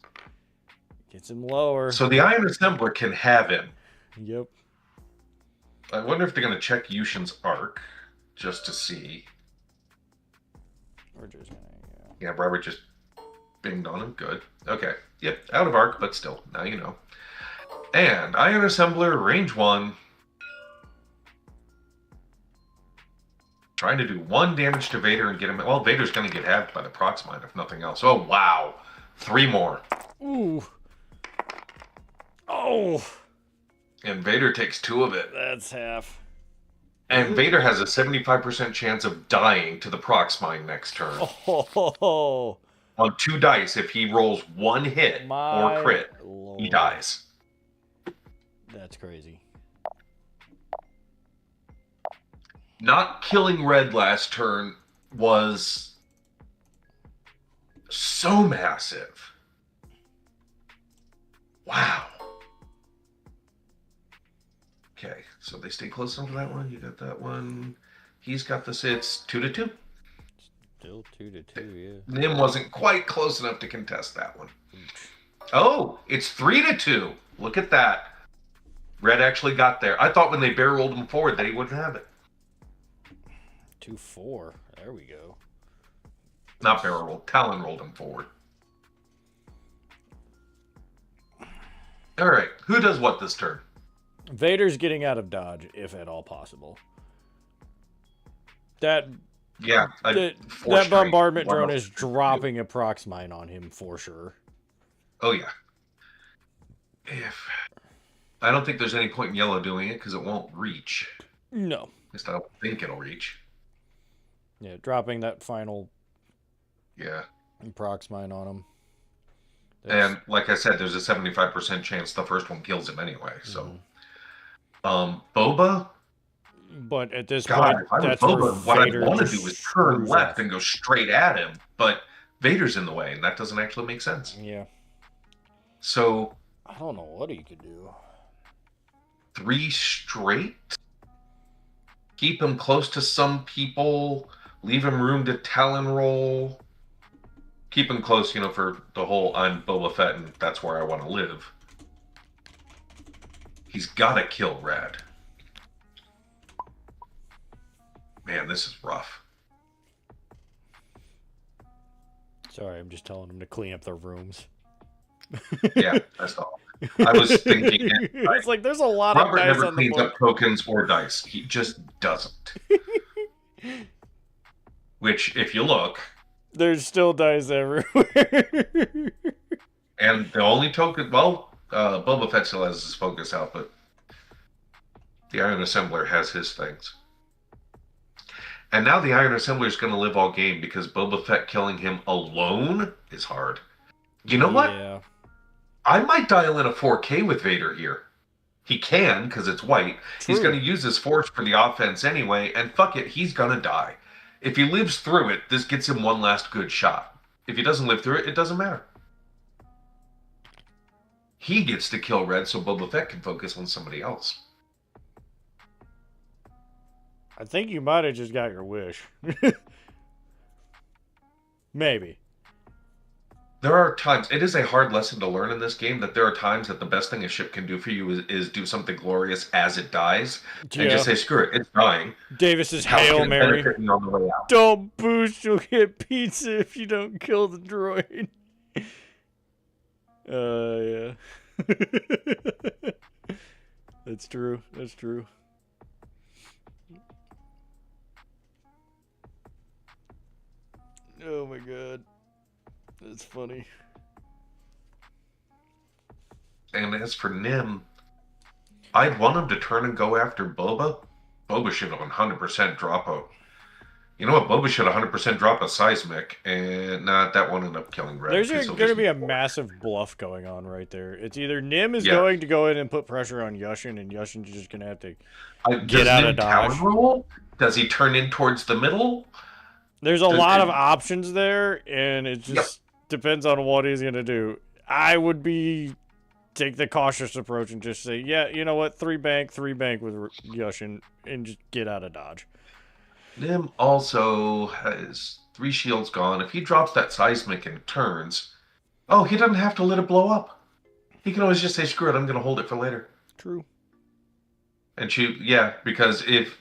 A: Gets him lower.
B: So the Iron Assembler can have him.
A: Yep.
B: I wonder if they're going to check Yushin's arc just to see.
A: We're just gonna,
B: Yeah, Robert just binged on him. Good. Okay. Yep, out of arc, but still, now you know. And Iron Assembler, range 1. Trying to do 1 damage to Vader and get him... Well, Vader's going to get halved by the Proxmine, if nothing else. Oh, wow. 3 more.
A: Ooh. Oh.
B: And Vader takes 2 of it.
A: That's half.
B: And Vader has a 75% chance of dying to the Proxmine next turn.
A: Oh.
B: On 2 dice, if he rolls 1 hit or crit,
A: Lord.
B: he dies.
A: That's crazy.
B: Not killing red last turn was so massive. Wow. Okay, so they stay close enough to that one. You got that one. He's got this. It's 2-2.
A: Still 2-2, yeah.
B: Nim wasn't quite close enough to contest that one. Oh, it's 3-2. Look at that. Red actually got there. I thought when they barrel rolled him forward that he wouldn't have it.
A: 2-4. There we go.
B: Not barrel rolled. Talon rolled him forward. All right. Who does what this turn?
A: Vader's getting out of dodge, if at all possible. That bombardment drone is dropping a prox mine on him for sure.
B: Oh yeah. I don't think there's any point in yellow doing it because it won't reach.
A: No.
B: At least I don't think it'll reach.
A: Yeah, dropping that final.
B: Yeah.
A: Prox mine on him.
B: And like I said, there's a 75% chance the first one kills him anyway. So, Boba.
A: But at this point, that's
B: Boba, what I want to do is turn left
A: off
B: and go straight at him. But Vader's in the way, and that doesn't actually make sense.
A: Yeah.
B: So
A: I don't know what he could do.
B: 3 straight. Keep him close to some people. Leave him room to Talon roll. Keep him close, for the whole I'm Boba Fett and that's where I want to live. He's got to kill Red. Man, this is rough.
A: Sorry, I'm just telling him to clean up their rooms.
B: Yeah, that's all. I was thinking...
A: It's like there's a lot of dice
B: never
A: on the
B: cleans
A: board.
B: up tokens or dice. He just doesn't. Which, if you look...
A: There's still dice everywhere.
B: And the only token... Well, Boba Fett still has his focus out, but... The Iron Assembler has his things. And now the Iron Assembler is going to live all game because Boba Fett killing him alone is hard. You know what?
A: Yeah.
B: I might dial in a 4K with Vader here. He can, because it's white.
A: True.
B: He's going to use his force for the offense anyway, and fuck it, he's going to die. If he lives through it, this gets him one last good shot. If he doesn't live through it, it doesn't matter. He gets to kill Red so Boba Fett can focus on somebody else.
A: I think you might have just got your wish. Maybe.
B: There are times, it is a hard lesson to learn in this game, that there are times that the best thing a ship can do for you is do something glorious as it dies. Yeah. And just say, screw it, it's dying.
A: Davis's Hail Mary.
B: On the way out.
A: Don't boost, you'll get pizza if you don't kill the droid. Yeah. That's true. That's true. Oh my god. That's funny.
B: And as for Nim, I'd want him to turn and go after Boba. Boba should have 100% drop a... You know what? Boba should 100% drop a seismic, and that won't end up killing Red.
A: There's going to be a massive bluff going on right there. It's either Nim is going to go in and put pressure on Yushin, and Yushin's just going to have to get out of dodge.
B: Roll? Does he turn in towards the middle?
A: There's a lot of options there, and it just depends on what he's going to do. I would take the cautious approach and just say, yeah, you know what, 3 bank with Yushin, and just get out of dodge.
B: Nim also has 3 shields gone. If he drops that seismic and turns, he doesn't have to let it blow up. He can always just say, screw it, I'm going to hold it for later.
A: True.
B: And because if...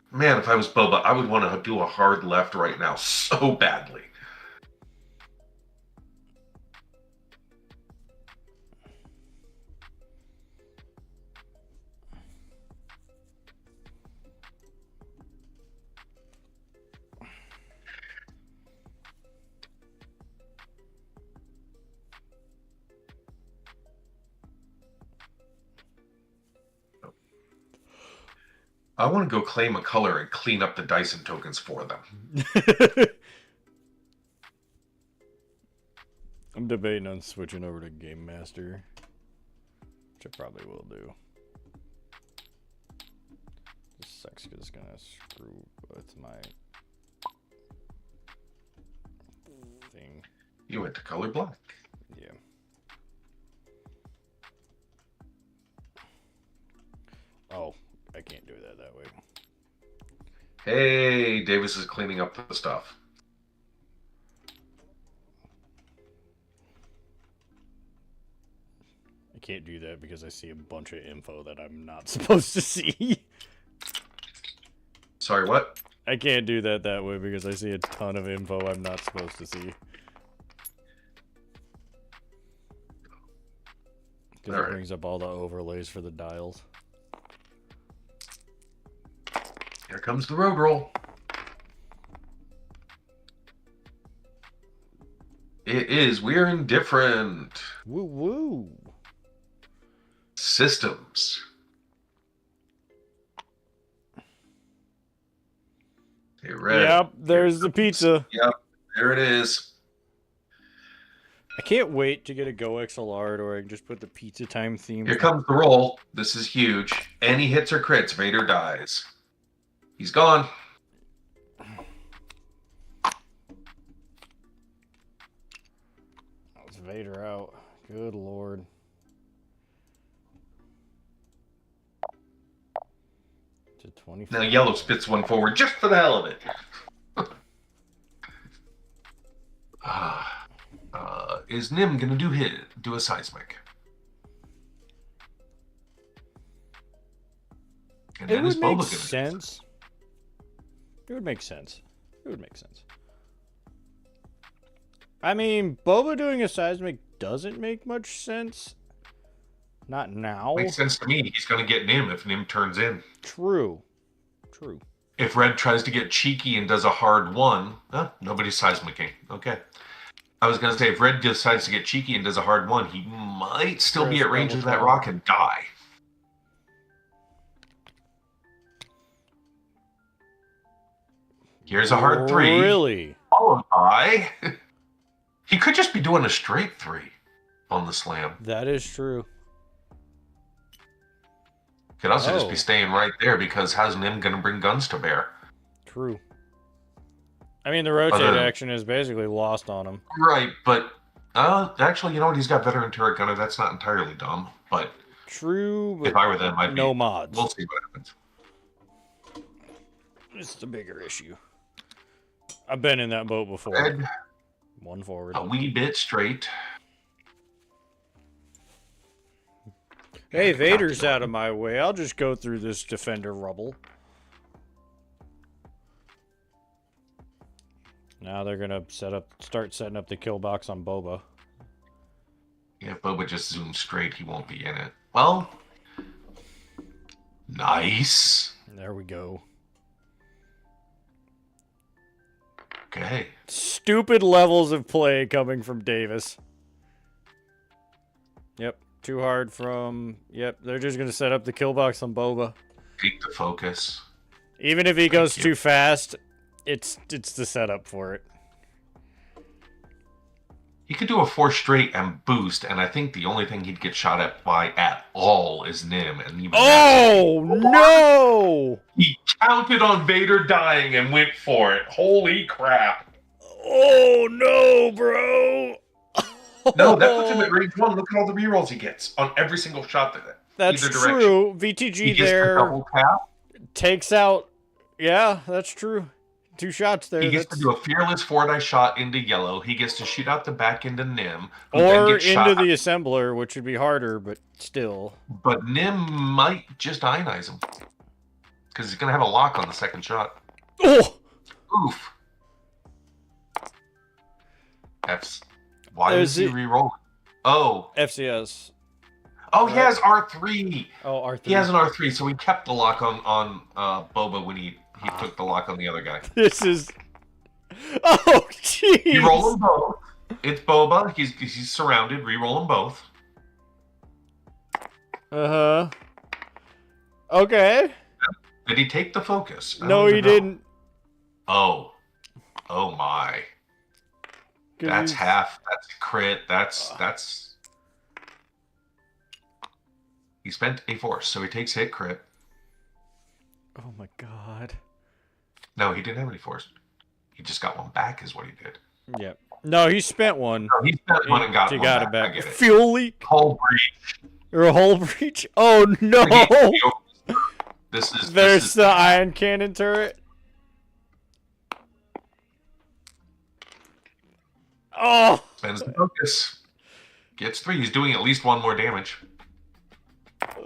B: Man, if I was Boba, I would want to do a hard left right now so badly. I want to go claim a color and clean up the Dyson tokens for them.
A: I'm debating on switching over to Game Master, which I probably will do. sucks because it's gonna screw with my thing.
B: You went to color black.
A: Yeah. Oh, I can't do that way.
B: Hey, Davis is cleaning up the stuff.
A: I can't do that because I see a bunch of info that I'm not supposed to see.
B: Sorry, what?
A: I can't do that way because I see a ton of info I'm not supposed to see. Because it brings up all the overlays for the dials.
B: Here comes the road roll. It is. We're indifferent.
A: Woo woo.
B: Systems. Hey, Red.
A: Yep, there's the pizza.
B: Yep, there it is.
A: I can't wait to get a Go XLR or I can just put the pizza time theme.
B: Here comes the roll. This is huge. Any hits or crits, Vader dies. He's gone.
A: It's Vader out. Good lord. To 24.
B: Now yellow spits one forward just for the hell of it. Is Nim gonna do a seismic? And
A: It would make
B: Boba
A: sense. It would make sense. It would make sense. I mean, Boba doing a seismic doesn't make much sense. Not now.
B: Makes sense to me. He's gonna get Nim if Nim turns in.
A: True. True.
B: If Red tries to get cheeky and does a hard one, nobody's seismicking. Okay. I was going to say, if Red decides to get cheeky and does a hard one, he might still be at range of that rock and die. Here's a hard 3.
A: Really?
B: Followed by... He could just be doing a straight 3 on the slam.
A: That is true.
B: Could also just be staying right there because how's Nim going to bring guns to bear?
A: True. I mean, the rotate action is basically lost on him.
B: Right, but actually, you know what? He's got veteran turret gunner. That's not entirely dumb, but
A: true. But
B: if I were them, I'd
A: no
B: be,
A: mods.
B: We'll see what happens.
A: It's the bigger issue. I've been in that boat before.
B: Red,
A: one forward.
B: a wee bit straight.
A: Hey, Vader's out of my way. I'll just go through this defender rubble. Now they're gonna start setting up the kill box on Boba.
B: Yeah, if Boba just zooms straight, he won't be in it. Well, nice.
A: There we go.
B: Okay.
A: Stupid levels of play coming from Daivs. Yep, too hard from... Yep, they're just gonna set up the kill box on Boba.
B: Take the focus.
A: Even if he goes too fast, it's the setup for it.
B: He could do a 4 straight and boost, and I think the only thing he'd get shot at by at all is Nim. And even
A: no!
B: He counted on Vader dying and went for it. Holy crap.
A: Oh, no, bro!
B: No, that puts him at range 1. Look at all the rerolls he gets on every single shot.
A: That's true. VTG there takes out... Yeah, that's true. 2 shots there.
B: He gets to do a fearless 4-die shot into yellow. He gets to shoot out the back into Nim.
A: Or into the assembler, which would be harder, but still.
B: But Nim might just ionize him. Because he's going to have a lock on the second shot.
A: Oh!
B: Oof. F's. Why is he re-rolling? Oh.
A: FCS.
B: Oh, he has R3.
A: Oh, R3.
B: He has an R3, so he kept the lock on Boba when he took the lock on the other guy.
A: This is... Oh, jeez!
B: You roll them both. It's Boba. He's surrounded. Re-roll them both.
A: Uh-huh. Okay.
B: Did he take the focus?
A: No, he didn't.
B: Oh. Oh, my. That's half. That's crit. That's... He spent a force, so he takes hit crit.
A: Oh my god.
B: No, he didn't have any force. He just got one back, is what he did.
A: Yep. No, he spent one.
B: No, he spent one and got
A: He
B: one
A: got
B: back.
A: it back.
B: I get it.
A: Fuel leak?
B: Hull breach.
A: Or a hull breach? Oh no! There's the ion cannon turret. Oh!
B: Spends the focus. Gets 3. He's doing at least 1 more damage.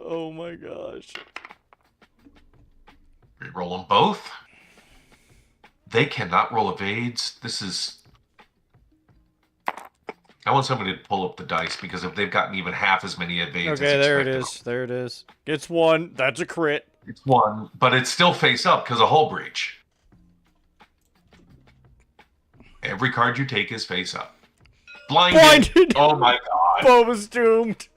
A: Oh my gosh.
B: Reroll them both. They cannot roll evades. This is... I want somebody to pull up the dice, because if they've gotten even half as many evades
A: Okay,
B: as
A: there it
B: expected,
A: is. There it is. Gets 1. That's a crit.
B: it's 1, but it's still face up because of hull breach. Every card you take is face up. Blinded! Oh my god.
A: Boba's doomed.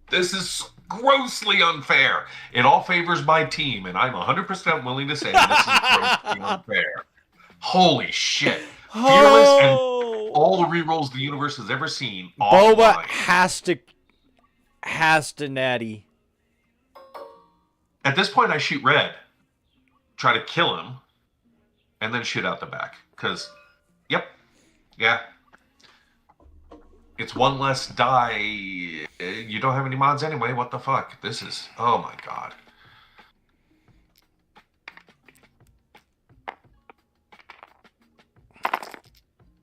B: This is grossly unfair. It all favors my team, and I'm 100% willing to say this is grossly unfair. Holy shit. Fearless and all the rerolls the universe has ever seen.
A: Boba
B: Offline.
A: has to natty.
B: At this point, I shoot red. Try to kill him. And then shoot out the back. Because, yep. Yeah. It's 1 less die. You don't have any mods anyway. What the fuck? This is... Oh my god.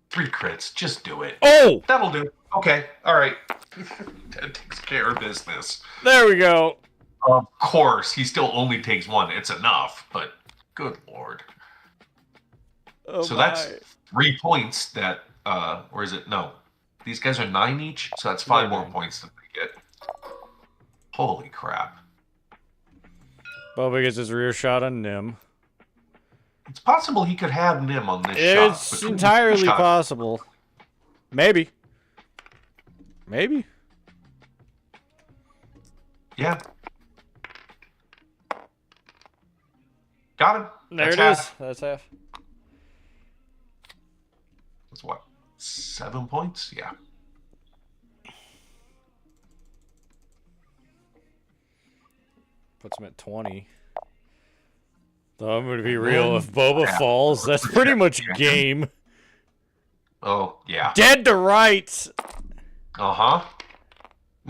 B: Three crits. Just do it.
A: Oh!
B: That'll do. Okay. Alright. That takes care of business.
A: There we go.
B: Of course. He still only takes 1. It's enough. But, good lord.
A: Oh
B: So that's 3 points that... or is it... No. These guys are 9 each, so that's 5 more points that they get. Holy crap.
A: Boba gets his rear shot on Nim.
B: It's possible he could have Nim on this shot.
A: It's entirely possible. Maybe. Maybe.
B: Yeah. Got him.
A: There
B: That's
A: it is.
B: half.
A: That's half.
B: That's what? 7 points? Yeah.
A: Puts him at 20. Though I'm gonna be real, if Boba falls, that's pretty much game.
B: Oh, yeah.
A: Dead to rights!
B: Uh-huh.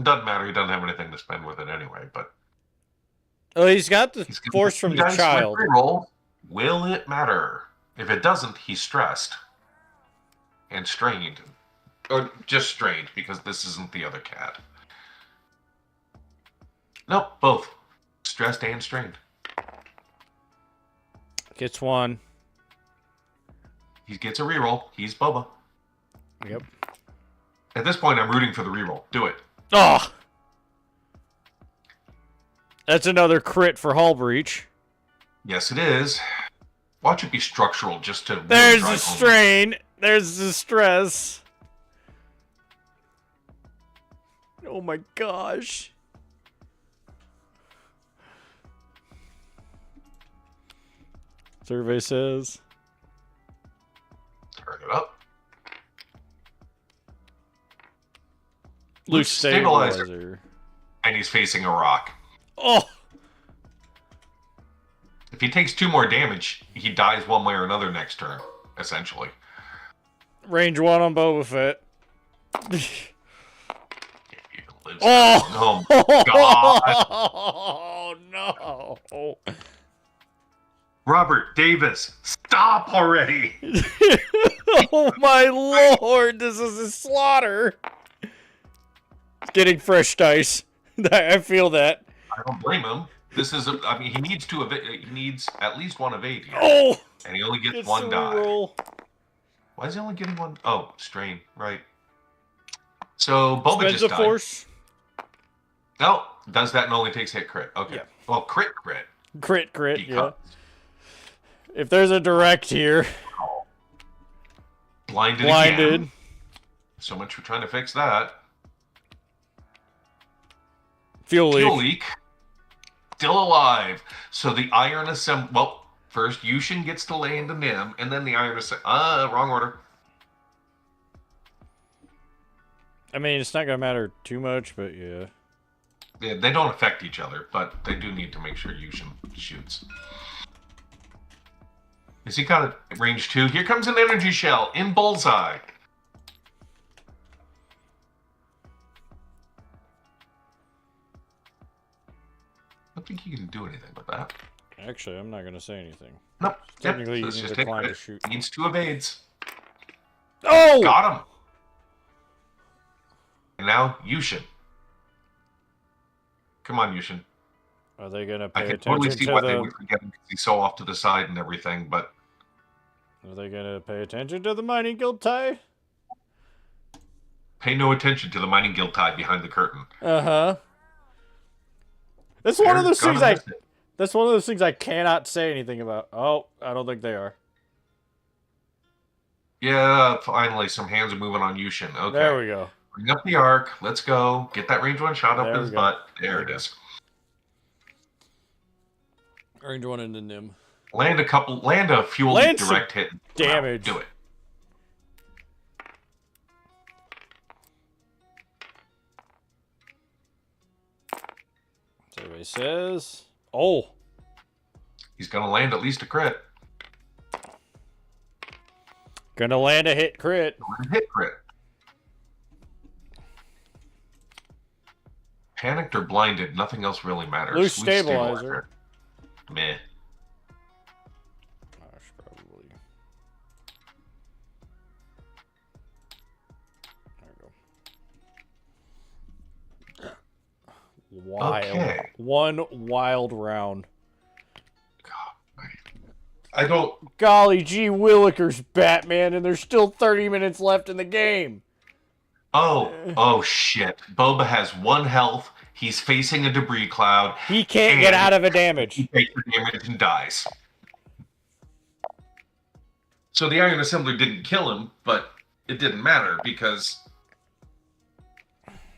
B: Doesn't matter, he doesn't have anything to spend with it anyway, but...
A: Oh, he's got the force from the child.
B: Roll. Will it matter? If it doesn't, he's stressed. And strained. Or just strained, because this isn't the other cat. Nope, both. Stressed and strained.
A: Gets 1.
B: He gets a reroll. He's Boba.
A: Yep.
B: At this point, I'm rooting for the reroll. Do it.
A: Oh! That's another crit for hull breach.
B: Yes, it is. Watch it be structural just to...
A: There's the strain. There's the stress. Oh my gosh. Survey says.
B: Turn it up.
A: Loose stabilizer.
B: And he's facing a rock.
A: Oh!
B: If he takes 2 more damage, he dies one way or another next turn, essentially.
A: Range 1 on Boba Fett.
B: Oh! Oh, God!
A: Oh, no!
B: Robert, Daivs, stop already!
A: Oh, my lord! This is a slaughter! Getting fresh dice. I feel that.
B: I don't blame him. This is, I mean, he needs to evade. He needs at least 1 evade here.
A: Oh!
B: And he only gets 1 die. Why is he only getting 1? Oh, strain, right. So, Boba
A: Spends
B: just died.
A: Force.
B: No, does that and only takes hit crit. Okay. Yeah. Well, crit.
A: Crit, yeah. If there's a direct here.
B: Blinded again. So much for trying to fix that.
A: Fuel
B: leak. Still alive. So the iron assembly... Well, first Yushin gets to lay into Nim, and then the iron assembly... wrong order.
A: I mean, it's not going to matter too much, but yeah.
B: Yeah, they don't affect each other, but they do need to make sure Yushin shoots. Has he got a range 2? Here comes an energy shell in bullseye. I don't think he can do anything with that.
A: Actually, I'm not going to say anything.
B: Nope.
A: Technically,
B: Yep.
A: you
B: So
A: need
B: just
A: to climb to shoot.
B: Needs 2 evades.
A: Oh!
B: Got him. And now Yushin. Come on, Yushin.
A: Are they going to
B: I
A: pay
B: can
A: attention
B: totally see
A: to
B: why they would forget him because he's so off to the side and everything, but...
A: Are they going to pay attention to the mining guild tie?
B: Pay no attention to the mining guild tie behind the curtain.
A: Uh-huh. That's one of those things That's one of those things I cannot say anything about. Oh, I don't think they are.
B: Yeah, finally, some hands are moving on Yushin. Okay.
A: There we go.
B: Bring up the arc. Let's go. Get that range 1 shot up
A: There
B: his
A: we go.
B: butt. There it is.
A: Range 1 into Nim.
B: Land a fuel direct hit.
A: Damage.
B: Do it.
A: So everybody says. Oh.
B: He's going to land at least a crit.
A: Gonna land a hit crit.
B: Hit crit. Panicked or blinded, nothing else really matters.
A: Loose stabilizer.
B: Meh.
A: Gosh, probably. There we go. Wild.
B: Okay.
A: One wild round.
B: I don't...
A: Golly gee willikers, Batman, and there's still 30 minutes left in the game.
B: Oh shit. Boba has 1 health. He's facing a debris cloud.
A: He can't get out of a damage.
B: He takes the damage and dies. So the Iron Assembler didn't kill him, but it didn't matter because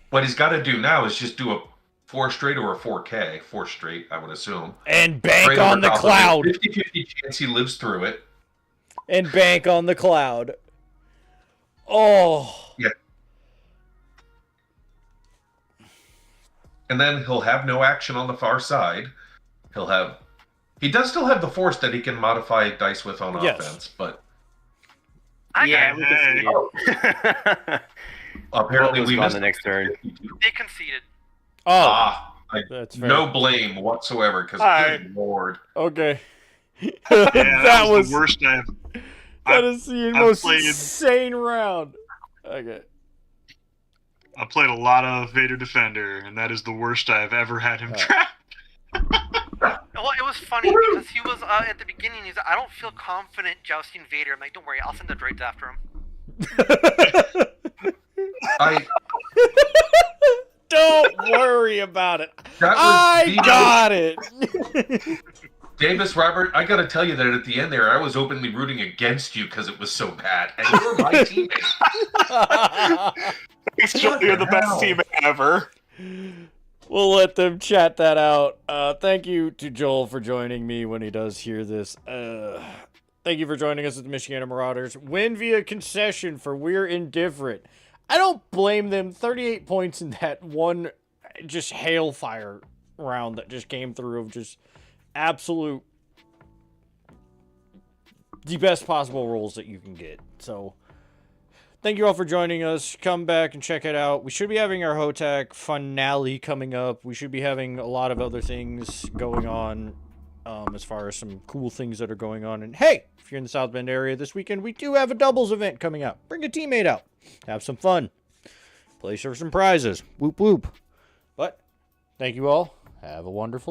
B: what he's got to do now is just do a 4 straight or a 4K. 4 straight, I would assume.
A: And bank on the cloud.
B: 50-50 chance he lives through it.
A: And bank on the cloud. Oh.
B: Yeah. And then he'll have no action on the far side. He does still have the force that he can modify dice with on offense, but
C: yeah,
B: apparently we missed
C: the next turn.
D: They conceded.
A: Oh.
B: That's fair. No blame whatsoever, because good lord.
A: Okay.
E: that was the worst
A: That is the most insane round. Okay.
E: I played a lot of Vader Defender, and that is the worst I've ever had him trapped.
D: Well, it was funny because he was at the beginning. He's like, I don't feel confident jousting Vader. I'm like, don't worry, I'll send the droids after him.
A: Don't worry about it. I got it.
B: Davis, Robert, I got to tell you that at the end there, I was openly rooting against you because it was so bad, and you were my teammate.
E: You're the best teammate ever.
A: We'll let them chat that out. Thank you to Joel for joining me when he does hear this. Thank you for joining us at the Michiana Marauders. Win via concession for We're Indifferent. I don't blame them. 38 points in that one just hailfire round that just came through of just absolute the best possible rolls that you can get. So thank you all for joining us. Come back and check it out. We should be having our HOTAC finale coming up. We should be having a lot of other things going on as far as some cool things that are going on. And hey, if you're in the South Bend area this weekend, we do have a doubles event coming up. Bring a teammate out. Have some fun. Play for some prizes. Whoop, whoop. But thank you all. Have a wonderful